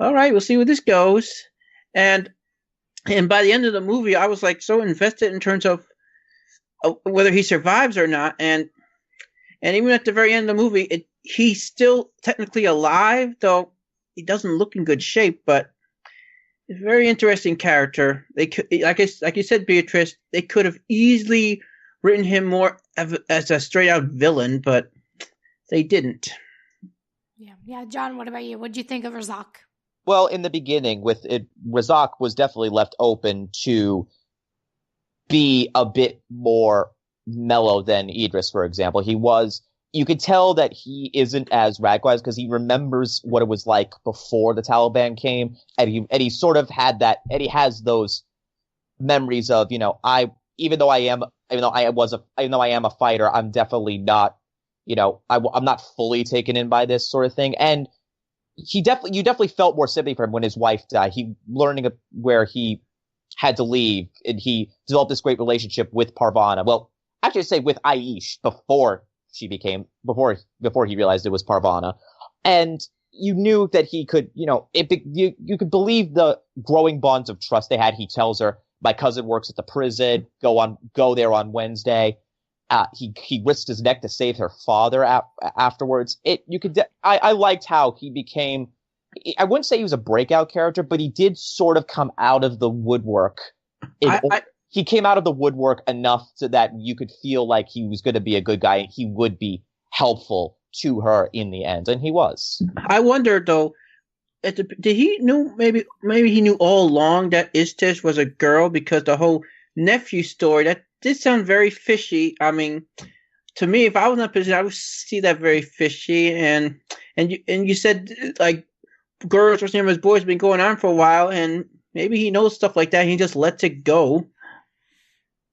All right, we'll see where this goes. And by the end of the movie, I was like so invested in terms of whether he survives or not. And even at the very end of the movie, he's still technically alive, though he doesn't look in good shape. But it's a very interesting character. They could, like you said, Beatrice, they could have easily written him more as a straight out villain, but they didn't. Yeah. John, what about you? What did you think of Razak? Well, in the beginning, with it, Razak was definitely left open to be a bit more mellow than Idris, for example. You could tell that he isn't as radicalized because he remembers what it was like before the Taliban came, and he sort of had that, and he has those memories of, even though I am a fighter, I'm definitely not, I'm not fully taken in by this sort of thing. And you definitely felt more sympathy for him when his wife died. He learning where he had to leave, and he developed this great relationship with Parvana. Well, actually, I'd say with Aish before he realized it was Parvana. And you knew that he could, you could believe the growing bonds of trust they had. He tells her, my cousin works at the prison, go there on Wednesday. He risked his neck to save her father afterwards. I liked how he became, I wouldn't say he was a breakout character, but he did sort of come out of the woodwork. He came out of the woodwork enough so that you could feel like he was going to be a good guy and he would be helpful to her in the end, and he was. I wonder though, did he know maybe he knew all along that Istish was a girl, because the whole nephew story that did sound very fishy. I mean, to me, if I was in that position, I would see that very fishy. And you said like girls or some of his boys have been going on for a while, and maybe he knows stuff like that. And he just lets it go.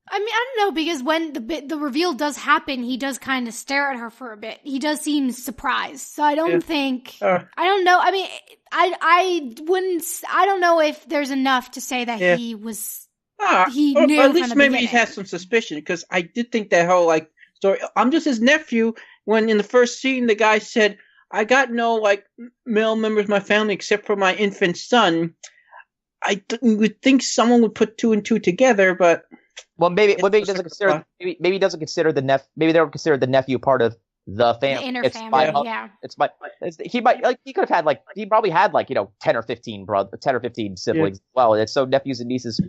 I mean, I don't know, because when the reveal does happen, he does kind of stare at her for a bit. He does seem surprised. So I don't think, I don't know. I mean, I don't know if there's enough to say that he was, he knew at least from the maybe beginning. he has some suspicion, because I did think that whole story, I'm just his nephew, when in the first scene, the guy said, I got no male members of my family except for my infant son. I would think someone would put two and two together, but. Well, maybe he doesn't consider. Maybe he doesn't consider the Maybe they don't consider the nephew part of the family. The inner family, yeah. He could have had he probably had 10 or 15 siblings as well. And so nephews and nieces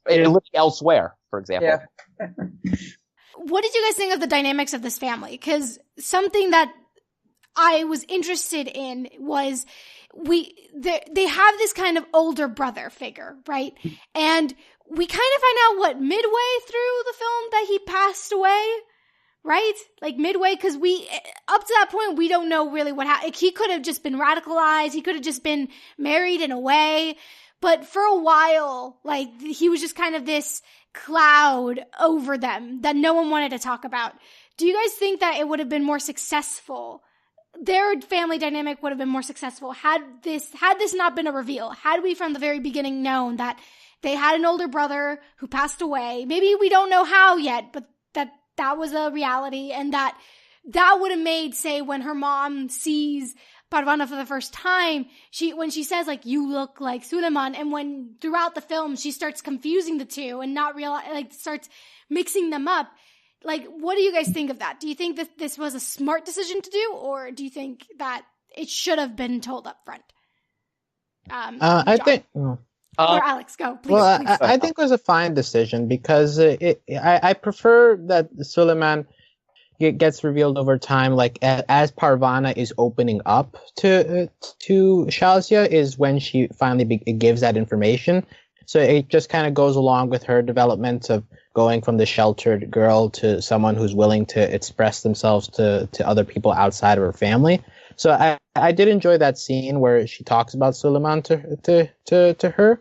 living elsewhere, for example. Yeah. What did you guys think of the dynamics of this family? Because something that I was interested in was they have this kind of older brother figure, right? And we kind of find out midway through the film that he passed away, right? Like midway, because up to that point, we don't know really what happened. He could have just been radicalized. He could have just been married in a way. But for a while, he was just kind of this cloud over them that no one wanted to talk about. Do you guys think that it would have been more successful? Their family dynamic would have been more successful had this not been a reveal. Had we from the very beginning known that they had an older brother who passed away. Maybe we don't know how yet, but that was a reality, and that would have made, say, when her mom sees Parvana for the first time, when she says you look like Suleiman, and when throughout the film she starts confusing the two and not realize, starts mixing them up. like, what do you guys think of that? Do you think that this was a smart decision to do, or do you think that it should have been told up front? I John. think. Or Alex, go, please. Well, please. I think it was a fine decision because I prefer that Suleiman gets revealed over time. Like as Parvana is opening up to Shazia is when she finally gives that information. So it just kind of goes along with her development of going from the sheltered girl to someone who's willing to express themselves to other people outside of her family. So I did enjoy that scene where she talks about Suleiman to her.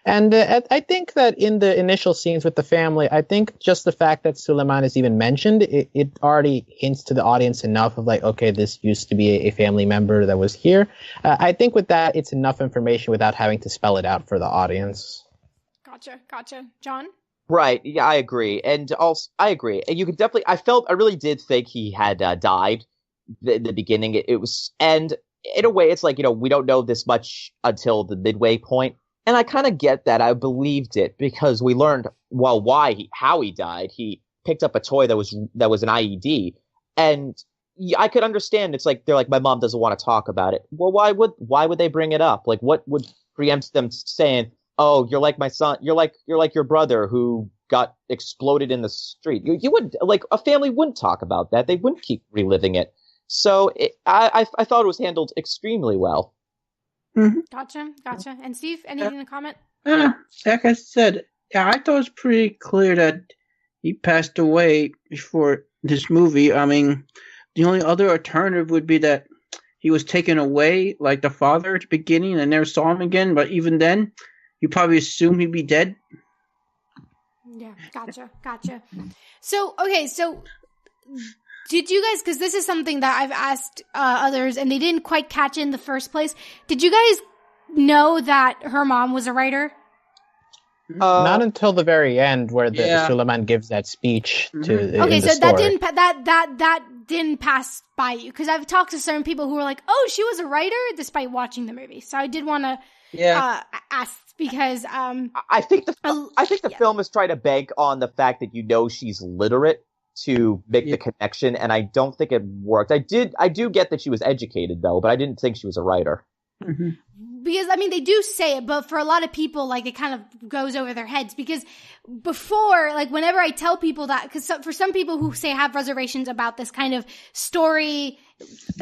And I think that in the initial scenes with the family, I think just the fact that Suleiman is even mentioned, it already hints to the audience enough of like, okay, this used to be a family member that was here. I think with that, it's enough information without having to spell it out for the audience. Gotcha. John? Right. Yeah, I agree. And also, I agree. And you could definitely, I really did think he had died in the beginning. It was, and in a way, it's like, we don't know this much until the midway point. And I kind of get that. I believed it because we learned, how he died. He picked up a toy that was an IED. And I could understand. It's like, they're like, my mom doesn't want to talk about it. Well, why would they bring it up? Like, what would preempt them saying, oh, you're like my son. You're like your brother who got exploded in the street. You would, like, a family wouldn't talk about that. They wouldn't keep reliving it. So I thought it was handled extremely well. Mm-hmm. Gotcha. And Steve, anything to comment? Like I said, I thought it was pretty clear that he passed away before this movie. I mean, the only other alternative would be that he was taken away, like the father at the beginning, and never saw him again. But even then, you probably assume he'd be dead. Yeah, gotcha. So did you guys, because this is something that I've asked others and they didn't quite catch in the first place, did you guys know that her mom was a writer? Not until the very end where Suleiman gives that speech to Okay, so story. that didn't pass by you, because I've talked to certain people who were like, oh, she was a writer despite watching the movie. So I did want to ask, because I think the film is trying to bank on the fact that she's literate to make the connection, and I don't think it worked. I do get that she was educated though, but I didn't think she was a writer. Mm-hmm. Because, I mean, they do say it, but for a lot of people, like, it kind of goes over their heads. Because before, like, whenever I tell people that, because for some people who say have reservations about this kind of story,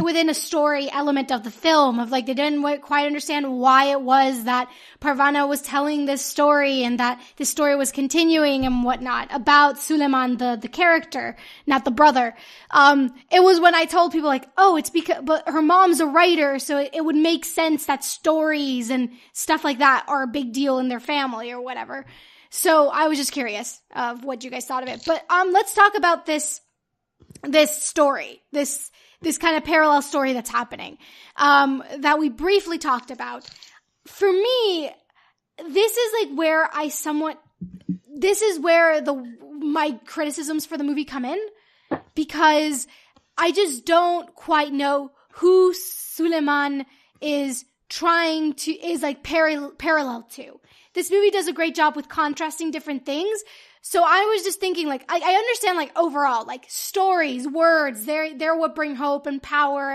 within a story element of the film, of like, they didn't quite understand why it was that Parvana was telling this story and that this story was continuing and whatnot about Suleiman, the character, not the brother. It was when I told people like, oh, it's because, but her mom's a writer, so it would make sense that stories and stuff like that are a big deal in their family or whatever. So I was just curious of what you guys thought of it. But let's talk about this story, this kind of parallel story that's happening, that we briefly talked about. For me, this is like where my criticisms for the movie come in, because I just don't quite know who Suleiman is parallel to. This movie does a great job with contrasting different things. So I was just thinking, like, I understand, like, overall, like, stories, words, they're what bring hope and power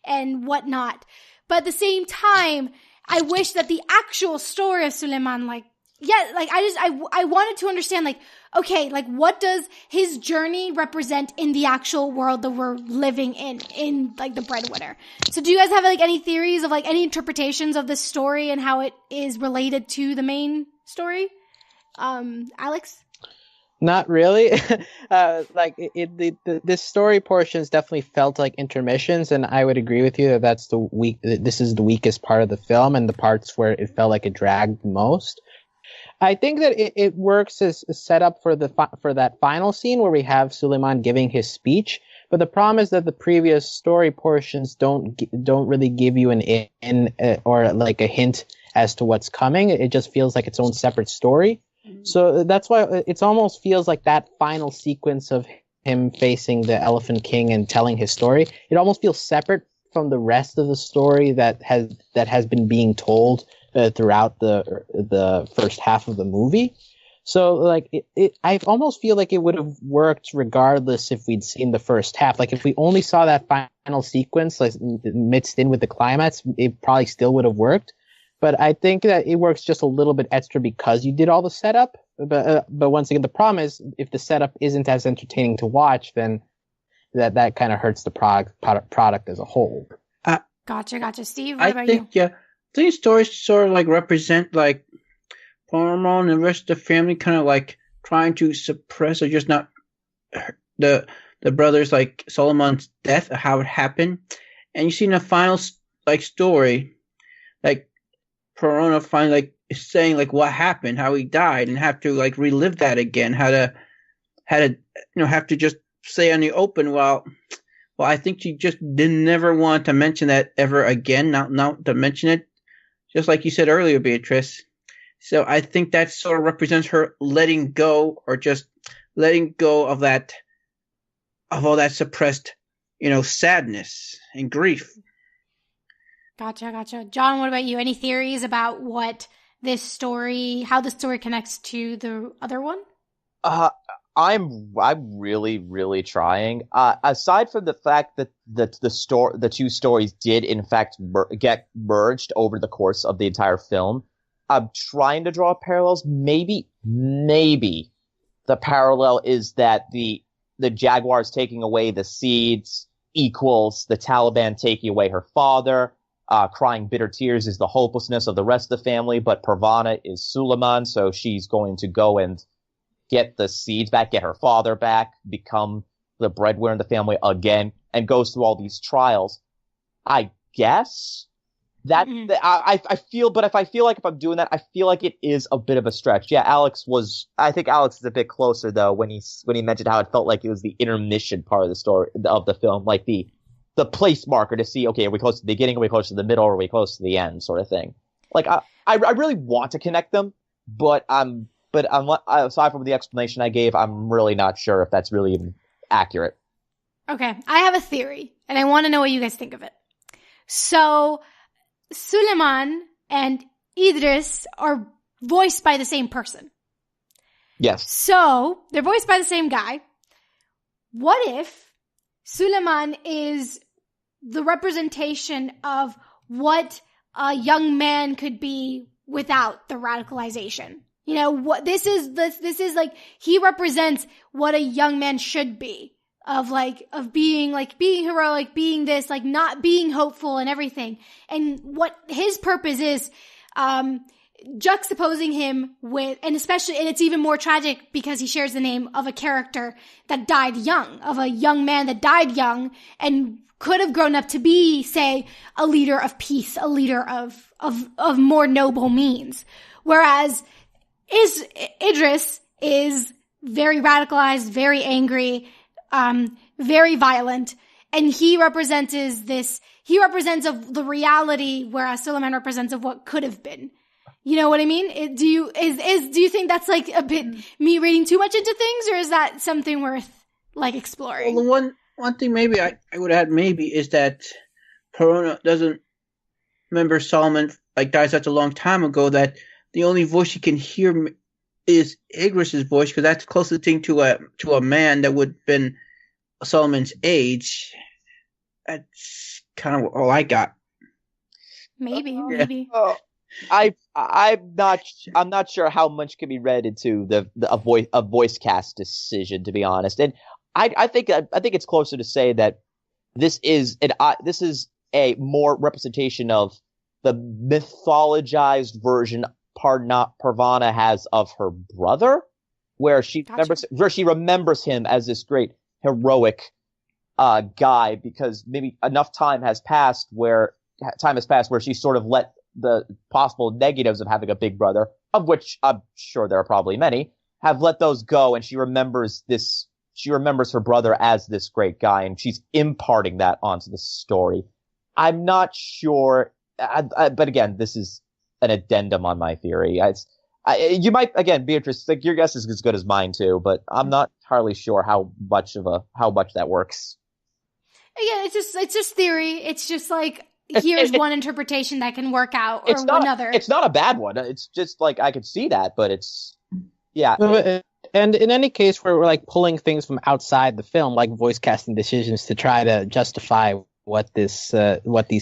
and whatnot. But at the same time, I wish that the actual story of Suleiman, like, I wanted to understand, like, okay, like, what does his journey represent in the actual world that we're living in, like, the Breadwinner? So do you guys have, like, any theories of, like, any interpretations of this story and how it is related to the main story? Alex? Not really. This story portions definitely felt like intermissions, and I would agree with you that this is the weakest part of the film, and the parts where it felt like it dragged most. I think that it works as a setup for that final scene where we have Suleiman giving his speech. But the problem is that the previous story portions don't really give you an in or like a hint as to what's coming. It just feels like its own separate story. So that's why it almost feels like that final sequence of him facing the Elephant King and telling his story. It almost feels separate from the rest of the story that has been being told throughout the first half of the movie. So, like, I almost feel like it would have worked regardless if we'd seen the first half. Like, if we only saw that final sequence, like, mixed in with the climax, it probably still would have worked. But I think that it works just a little bit extra because you did all the setup. But once again, the problem is if the setup isn't as entertaining to watch, then that kind of hurts the product as a whole. Gotcha. Steve, what about you? Yeah, these stories sort of like represent like Paramount and the rest of the family kind of like trying to suppress or just not the brothers like Solomon's death or how it happened. And you see in the final like story, like Perona finally like saying like what happened, how he died, and have to like relive that again. How to have to just say on the open, well, I think she just didn't never want to mention that ever again. Not to mention it, just like you said earlier, Beatrice. So I think that sort of represents her letting go, or just letting go of all that suppressed, sadness and grief. Gotcha. John, what about you? Any theories about how this story connects to the other one? I'm really, really trying. Aside from the fact that the two stories did in fact get merged over the course of the entire film, I'm trying to draw parallels. Maybe the parallel is that the Jaguars taking away the seeds equals the Taliban taking away her father. Crying bitter tears is the hopelessness of the rest of the family, but Parvana is Suleiman, so she's going to go and get the seeds back, get her father back, become the breadwinner in the family again, and goes through all these trials. I guess that I feel, but if I'm doing that, I feel like it is a bit of a stretch. Yeah, I think Alex is a bit closer though when he mentioned how it felt like it was the intermission part of the story of the film, like the place marker to see, okay, are we close to the beginning, are we close to the middle, or are we close to the end, sort of thing. Like I really want to connect them, but aside from the explanation I gave, I'm really not sure if that's really even accurate. Okay, I have a theory, and I want to know what you guys think of it. So, Suleiman and Idris are voiced by the same person. Yes. So, they're voiced by the same guy. What if Suleiman is the representation of what a young man could be without the radicalization? What this is like, he represents what a young man should be, of being heroic, being this, like not being hopeful and everything. And what his purpose is, juxtaposing him with, and it's even more tragic because he shares the name of a character that died young, of a young man that died young and could have grown up to be, say, a leader of peace, a leader of more noble means. Whereas Idris is very radicalized, very angry, very violent, and he represents of the reality, whereas Suleiman represents of what could have been. You know what I mean? Do you think that's like a bit me reading too much into things, or is that something worth like exploring? Well, the one thing maybe I would add maybe is that Perona doesn't remember Solomon died such a long time ago that the only voice he can hear is Idris's voice, because that's the closest thing to a man that would have been Solomon's age. That's kind of all I got. Maybe. I'm not sure how much can be read into a voice cast decision, to be honest. And I think it's closer to say that this is a more representation of the mythologized version Parvana has of her brother, where she remembers him as this great heroic guy, because maybe enough time has passed where she sort of let the possible negatives of having a big brother, of which I'm sure there are probably many, have let those go, and she remembers her brother as this great guy, and she's imparting that onto the story. I'm not sure, but again, this is an addendum on my theory. You might, again, Beatrice, like, your guess is as good as mine too, but I'm not entirely sure how much that works. Again, it's just theory. It's just like, here's one interpretation that can work out, or another. It's not a bad one. It's just like, I could see that, but it's Yeah. And in any case where we're like pulling things from outside the film, like voice casting decisions to try to justify what these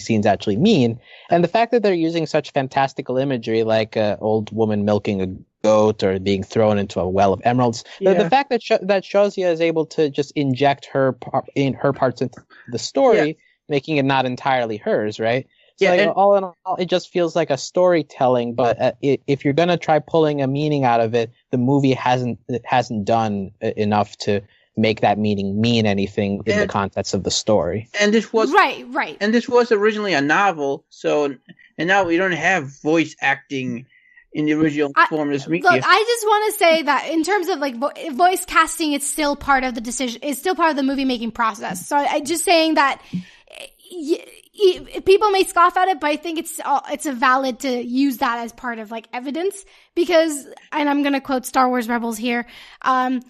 scenes actually mean, and the fact that they're using such fantastical imagery, like an old woman milking a goat or being thrown into a well of emeralds, the fact that that Shozia is able to just inject her parts into the story, making it not entirely hers, right? So all in all, it just feels like a storytelling. But if you're gonna try pulling a meaning out of it, the movie hasn't done enough to make that meaning mean anything in the context of the story. And this was right. And this was originally a novel, and now we don't have voice acting in the original form of this media. Look, I just want to say that in terms of like voice casting, it's still part of the decision. It's still part of the movie making process. So I just saying that. People may scoff at it, but I think it's a valid to use that as part of like evidence because, and I'm going to quote Star Wars Rebels here, a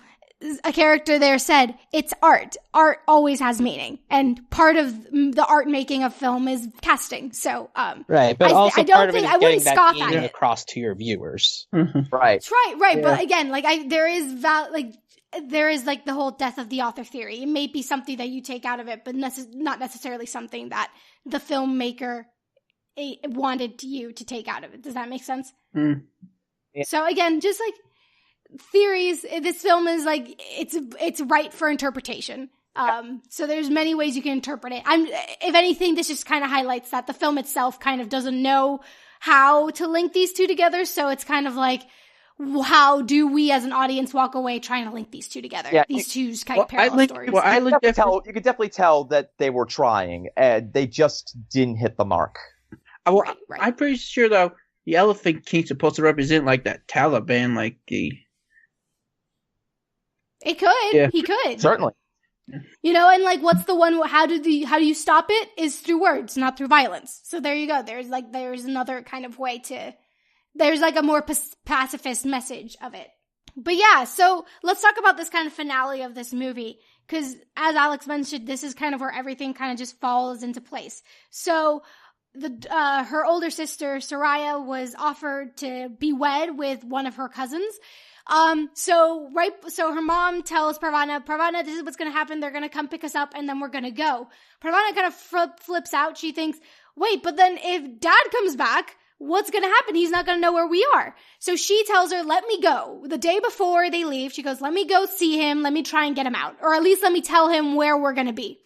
character there said, it's art. Art always has meaning. And part of the art making of film is casting. So, right. But also part of it is getting that meaning across to your viewers. Mm-hmm. Right. Right. Yeah. But again, like there is like the whole death of the author theory. It may be something that you take out of it, but not necessarily something that the filmmaker wanted you to take out of it. Does that make sense? Mm. Yeah. So again, just like theories, this film is like it's right for interpretation. So there's many ways you can interpret it. If anything, this just kind of highlights that the film itself kind of doesn't know how to link these two together. So it's kind of like, how do we as an audience walk away trying to link these two together? Yeah, these two kind of parallel stories. You could definitely tell that they were trying, and they just didn't hit the mark. Right. I'm pretty sure, though, the Elephant King's supposed to represent, like, that Taliban, like the... It could. Yeah. He could. Certainly. You know, and like, what's the one? How do you stop it? Is through words, not through violence. So there you go. There's another kind of way to. There's like a more pacifist message of it. But yeah, so let's talk about this kind of finale of this movie. Because as Alex mentioned, this is kind of where everything kind of just falls into place. So her older sister, Soraya, was offered to be wed with one of her cousins. So her mom tells Parvana, this is what's going to happen. They're going to come pick us up and then we're going to go. Parvana kind of flips out. She thinks, wait, but then if dad comes back, what's going to happen? He's not going to know where we are. So she tells her, let me go. The day before they leave, she goes, let me go see him. Let me try and get him out. Or at least let me tell him where we're going to be.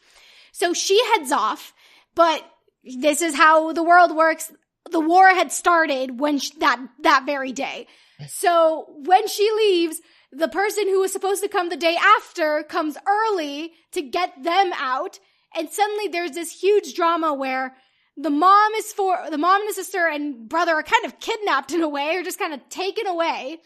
So she heads off, but this is how the world works. The war had started when that very day. So when she leaves, the person who was supposed to come the day after comes early to get them out. And suddenly there's this huge drama where the mom and the sister and brother are kind of kidnapped in a way, or just kind of taken away.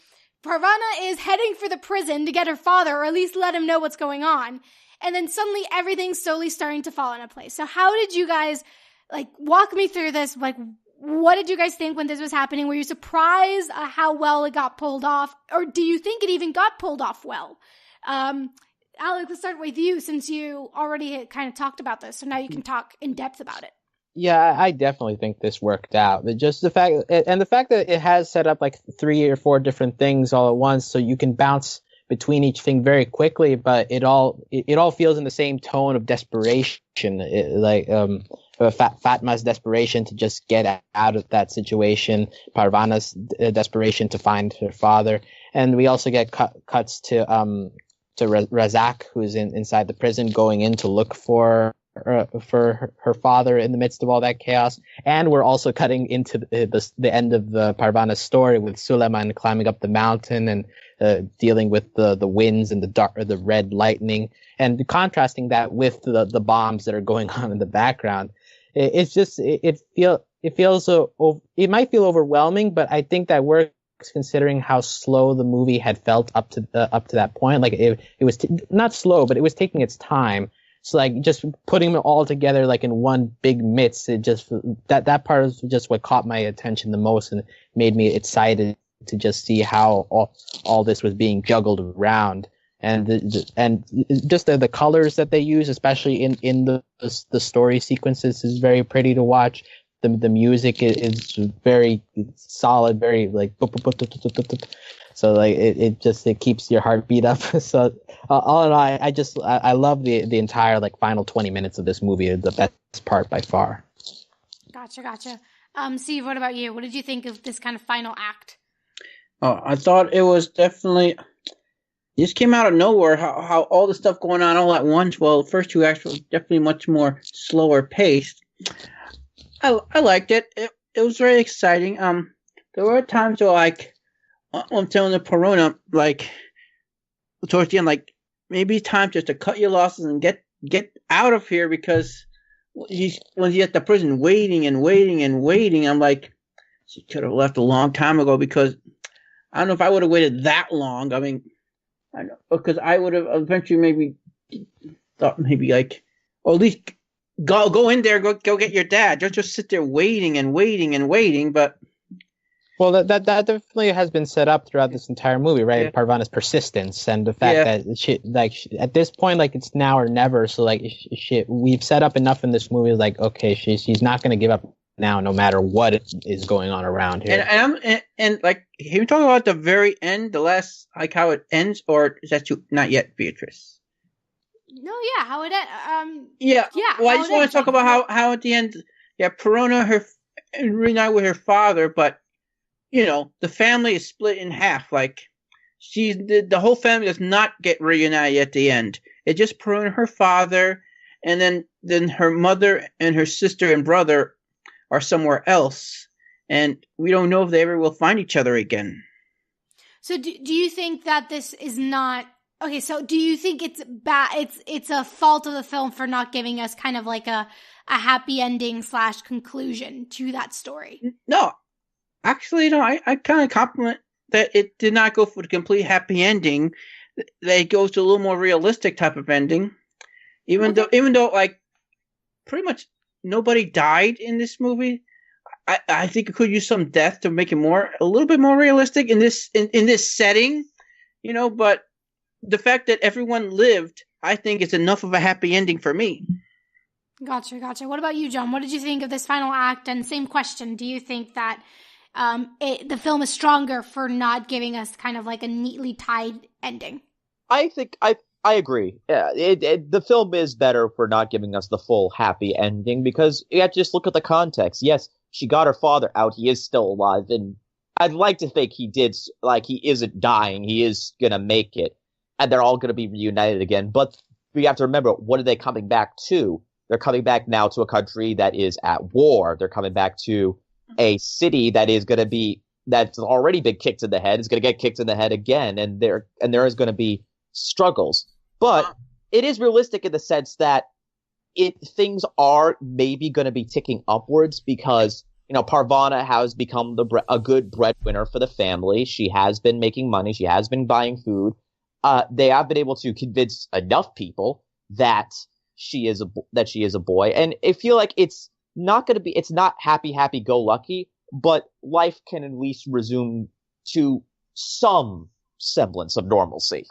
Parvana is heading for the prison to get her father, or at least let him know what's going on. And then suddenly everything's slowly starting to fall into place. So how did you guys, like, walk me through this? Like, what did you guys think when this was happening? Were you surprised how well it got pulled off? Or do you think it even got pulled off well? Alex, let's start with you, since you already kind of talked about this. So now you can talk in depth about it. Yeah, I definitely think this worked out. But just the fact that it has set up like 3 or 4 different things all at once, so you can bounce between each thing very quickly, but it all feels in the same tone of desperation, Fatma's desperation to just get out of that situation, Parvana's desperation to find her father, and we also get cuts to Razak, who's inside the prison, going in to look for her father in the midst of all that chaos. And we're also cutting into the end of the Parvana's story with Suleiman climbing up the mountain and dealing with the winds and the red lightning, and contrasting that with the bombs that are going on in the background. It might feel overwhelming, but I think that works considering how slow the movie had felt up to that point. Like it was not slow, but it was taking its time. So like just putting them all together like in one big mix, it just that part is just what caught my attention the most and made me excited to just see how all this was being juggled around, and just the colors that they use, especially in the story sequences, is very pretty to watch. The music is very solid, very like So like it keeps your heartbeat up. So all in all, I love the entire like final 20 minutes of this movie. It's the best part by far. Gotcha. Steve, what about you? What did you think of this kind of final act? Oh, I thought it was definitely. It just came out of nowhere. How all the stuff going on all at once. Well, the first two acts were definitely much more slower paced. I liked it. It was very exciting. There were times where like I'm telling the Perona like towards the end, like maybe time just to cut your losses and get out of here because he's at the prison waiting. I'm like, she could have left a long time ago because I don't know if I would have waited that long. I mean, I know because I would have eventually maybe thought maybe like, or at least go in there, go get your dad. Don't just sit there waiting. But well, that definitely has been set up throughout this entire movie, right? Yeah. Parvana's persistence and the fact that she at this point, like it's now or never. So like we've set up enough in this movie, like okay, she's not going to give up now, no matter what is going on around here. And like, can you talk about the very end, the last, like how it ends, or is that not yet, Beatrice? No, yeah, how it ends. Yeah. Well, I just want to talk about how at the end, Perona reunited with her father, but you know the family is split in half. Like the whole family does not get reunited at the end. It's just Perona, her father, and then her mother and her sister and brother are somewhere else, and we don't know if they ever will find each other again. So do you think that this is not okay? So do you think it's bad? It's a fault of the film for not giving us kind of like a happy ending / conclusion to that story? No, actually, no. I kind of compliment that it did not go for the complete happy ending. That it goes to a little more realistic type of ending, even though like pretty much nobody died in this movie. I think it could use some death to make it a little bit more realistic in this setting, you know. But the fact that everyone lived, I think, is enough of a happy ending for me. Gotcha. What about you, John? What did you think of this final act? And same question: do you think that the film is stronger for not giving us kind of like a neatly tied ending? I think I agree. Yeah, the film is better for not giving us the full happy ending because you have to just look at the context. Yes, she got her father out. He is still alive, and I'd like to think he isn't dying. He is gonna make it, and they're all gonna be reunited again. But we have to remember, what are they coming back to? They're coming back now to a country that is at war. They're coming back to a city that's already been kicked in the head. Is gonna get kicked in the head again, and there is gonna be struggles. But it is realistic in the sense that things are maybe going to be ticking upwards because, you know, Parvana has become a good breadwinner for the family. She has been making money. She has been buying food. They have been able to convince enough people that she is a boy. And I feel like it's not happy go lucky, but life can at least resume to some semblance of normalcy.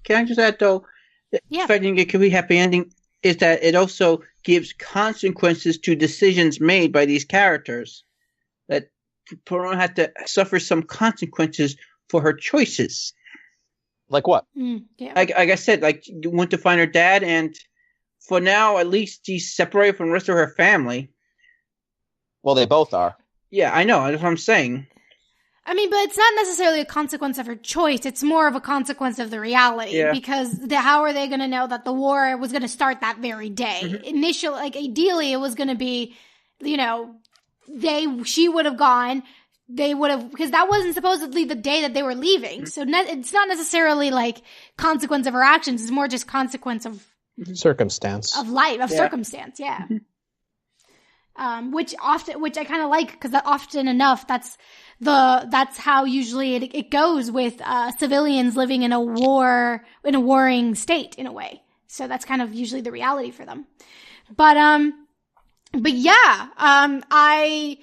Can I just add, though, the fact that it could be happy ending is that it also gives consequences to decisions made by these characters. That Perona had to suffer some consequences for her choices. Like what? Like I said, like went to find her dad, and for now, at least she's separated from the rest of her family. Well, they both are. Yeah, I know. That's what I'm saying. I mean, but it's not necessarily a consequence of her choice. It's more of a consequence of the reality because how are they going to know that the war was going to start that very day? Mm-hmm. Initially, like ideally, it was going to be, you know, she would have gone. They would have, because that wasn't supposedly the day that they were leaving. So it's not necessarily like consequence of her actions. It's more just consequence of circumstance of life, of circumstance. Yeah. Which I kind of like because often enough that's how usually it goes with civilians living in a warring state in a way. So that's kind of usually the reality for them. But yeah, I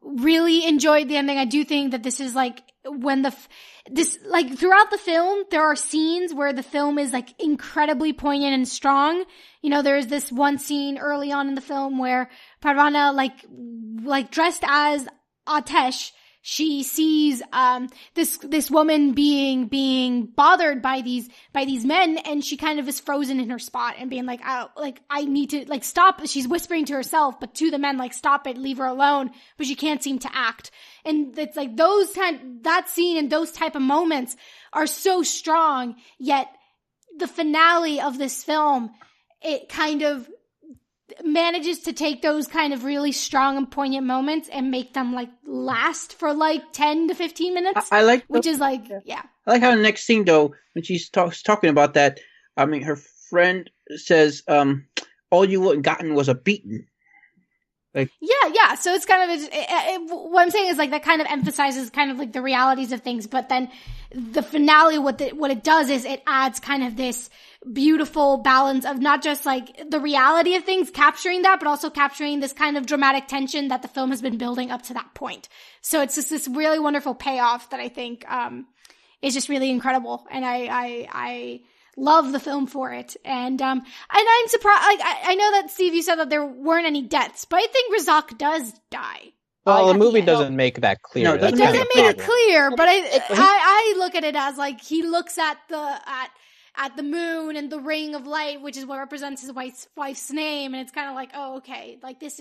really enjoyed the ending. I do think that this is like when throughout the film, there are scenes where the film is like incredibly poignant and strong. You know, there's this one scene early on in the film where Parvana, like dressed as Atesh, she sees this woman being bothered by these men, and she kind of is frozen in her spot and being like, I need to like stop. She's whispering to herself, but to the men, like, stop it, leave her alone. But she can't seem to act. And it's like that scene and those type of moments are so strong. Yet the finale of this film, it kind of manages to take those kind of really strong and poignant moments and make them like last for like 10 to 15 minutes. I like, which is like, yeah. I like how the next scene though, when she's talking about that, I mean, her friend says, all you would gotten was a beating. Like, yeah. So it's kind of what I'm saying is like that kind of emphasizes kind of like the realities of things, but then the finale, what it does is it adds kind of this beautiful balance of not just like the reality of things, capturing that, but also capturing this kind of dramatic tension that the film has been building up to that point. So it's just this really wonderful payoff that I think is just really incredible, and I love the film for it. And I'm surprised. Like I know that Steve, you said that there weren't any deaths, but I think Razak does die. Well, the movie doesn't make that clear. No, It doesn't make it clear, but I look at it as like he looks at the moon and the ring of light, which is what represents his wife's name, and it's kind of like, oh, okay, like that's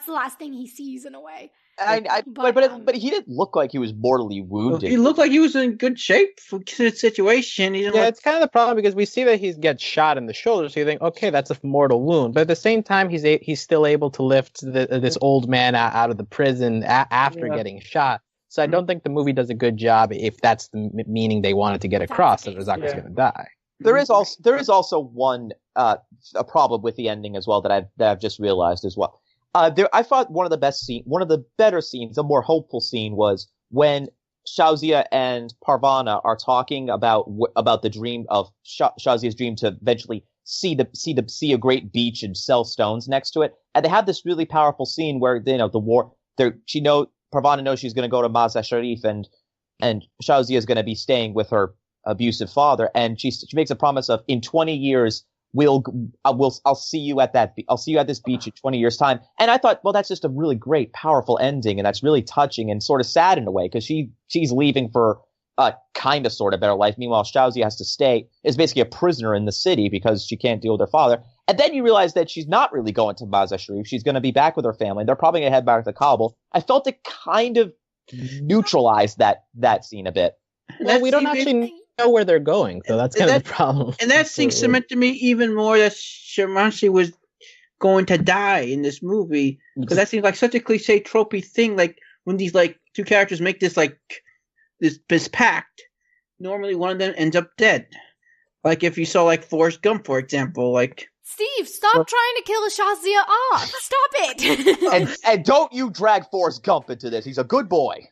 the last thing he sees in a way. But he didn't look like he was mortally wounded. He looked like he was in good shape for the situation. It's kind of the problem because we see that he gets shot in the shoulder, so you think, okay, that's a mortal wound. But at the same time, he's still able to lift this old man out of the prison after getting shot. So I don't think the movie does a good job if that's the meaning they wanted to get across, that Razak is going to die. There is also one a problem with the ending as well that I've just realized as well. I thought one of the better scenes, a more hopeful scene, was when Shazia and Parvana are talking about the dream of Shazia's dream to eventually see a great beach and sell stones next to it, and they have this really powerful scene where the war. Parvana knows she's going to go to Mazar Sharif, and Shazia is going to be staying with her abusive father, and she makes a promise of in 20 years. I'll see you at this beach in 20 years time. And I thought, well, that's just a really great, powerful ending. And that's really touching and sort of sad in a way, because she's leaving for a kind of sort of better life. Meanwhile, Shazia has to stay, is basically a prisoner in the city because she can't deal with her father. And then you realize that she's not really going to Mazar Sharif. She's going to be back with her family. They're probably going to head back to Kabul. I felt it kind of neutralized that scene a bit. Well, we don't actually know where they're going, so that's kind of the problem. And that thing cemented me even more that Shamranshi was going to die in this movie, because that seems like such a cliche tropey thing. Like when these like two characters make this like this pact, normally one of them ends up dead. Like if you saw like Forrest Gump, for example, like. Steve, stop trying to kill Shazia off. Stop it. and don't you drag Forrest Gump into this. He's a good boy.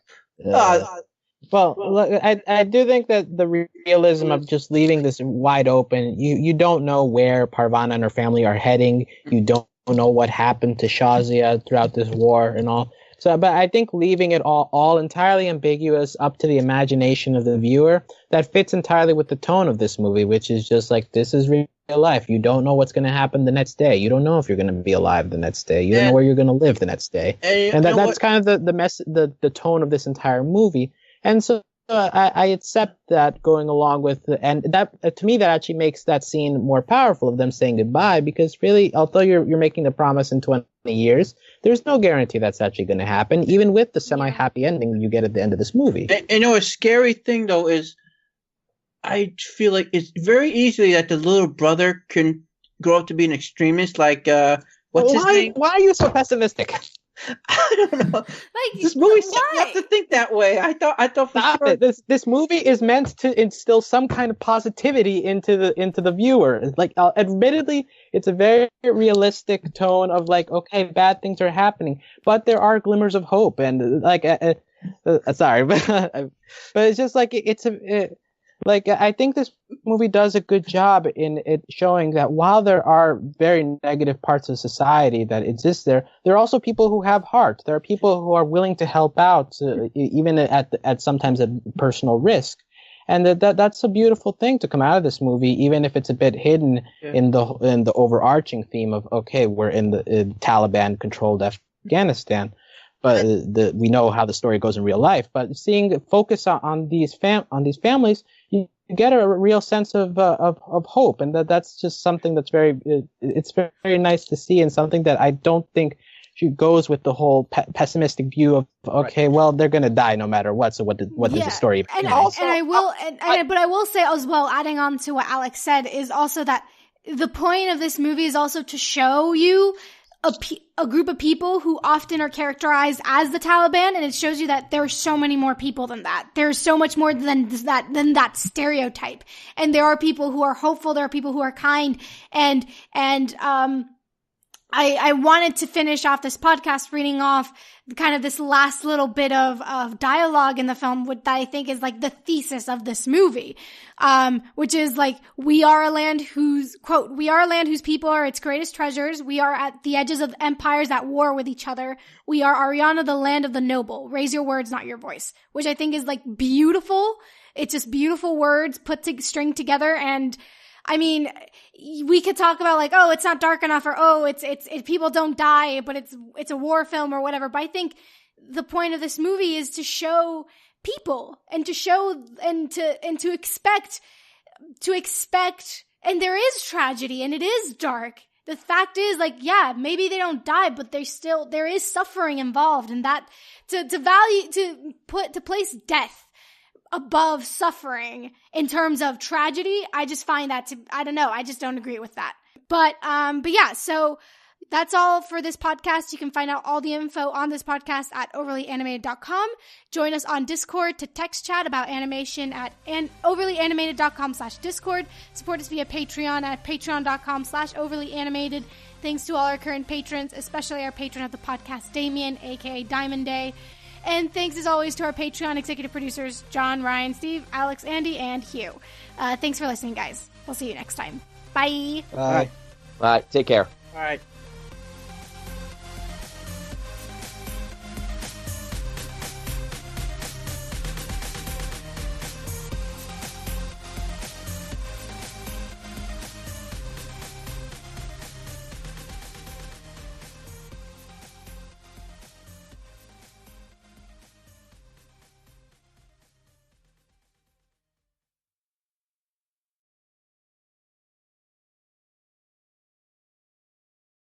Well, look, I do think that the realism of just leaving this wide open, you don't know where Parvana and her family are heading. You don't know what happened to Shazia throughout this war and all. So, but I think leaving it all entirely ambiguous up to the imagination of the viewer, that fits entirely with the tone of this movie, which is just like, this is real life. You don't know what's going to happen the next day. You don't know if you're going to be alive the next day. You don't know where you're going to live the next day. And that's kind of the tone of this entire movie. And so I accept that going along with and that to me that actually makes that scene more powerful of them saying goodbye, because really, although you're making the promise in 20 years, there's no guarantee that's actually going to happen, even with the semi-happy ending you get at the end of this movie. And a scary thing though is I feel like it's very easily that the little brother can grow up to be an extremist. Like what's his name? Why are you so pessimistic? I don't know. Like this movie set me up to think that way. I thought for Stop sure. It. This movie is meant to instill some kind of positivity into the viewer. Like, admittedly, it's a very realistic tone of like, okay, bad things are happening, but there are glimmers of hope. And like, sorry, but it's just like like I think this movie does a good job in it showing that while there are very negative parts of society that exist there are also people who have heart. There are people who are willing to help out, even at sometimes at personal risk. And that's a beautiful thing to come out of this movie, even if it's a bit hidden in the overarching theme of, okay, we're in the Taliban-controlled Afghanistan. but we know how the story goes in real life. But seeing focus on these families, you get a real sense of hope, and that's just something that's it's very nice to see, and something that I don't think goes with the whole pessimistic view of well, they're gonna die no matter what. So what does the story? But I will say as well, adding on to what Alex said, is also that the point of this movie is also to show you a group of people who often are characterized as the Taliban, and it shows you that there are so many more people than that. There's so much more than that stereotype. And there are people who are hopeful, there are people who are kind, and I wanted to finish off this podcast reading off kind of this last little bit of dialogue in the film, that I think is like the thesis of this movie, which is like, we are a land whose people are its greatest treasures. We are at the edges of empires at war with each other. We are Ariana, the land of the noble. Raise your words, not your voice, which I think is like beautiful. It's just beautiful words string together. And I mean, we could talk about like, oh, it's not dark enough, or oh, it's people don't die, but it's a war film or whatever. But I think the point of this movie is to show people and to show and to expect, and there is tragedy and it is dark. The fact is, like, yeah, maybe they don't die, but there is suffering involved, and that to place death above suffering in terms of tragedy, I just find that I don't know, I just don't agree with that. But yeah, so that's all for this podcast. You can find out all the info on this podcast at overlyanimated.com. Join us on Discord to text chat about animation at overlyanimated.com/Discord. Support us via Patreon at patreon.com/overlyanimated. Thanks to all our current patrons, especially our patron of the podcast, Damien, aka Diamond Day. And thanks, as always, to our Patreon executive producers, John, Ryan, Steve, Alex, Andy, and Hugh. Thanks for listening, guys. We'll see you next time. Bye. Bye. Bye. Take care. All right.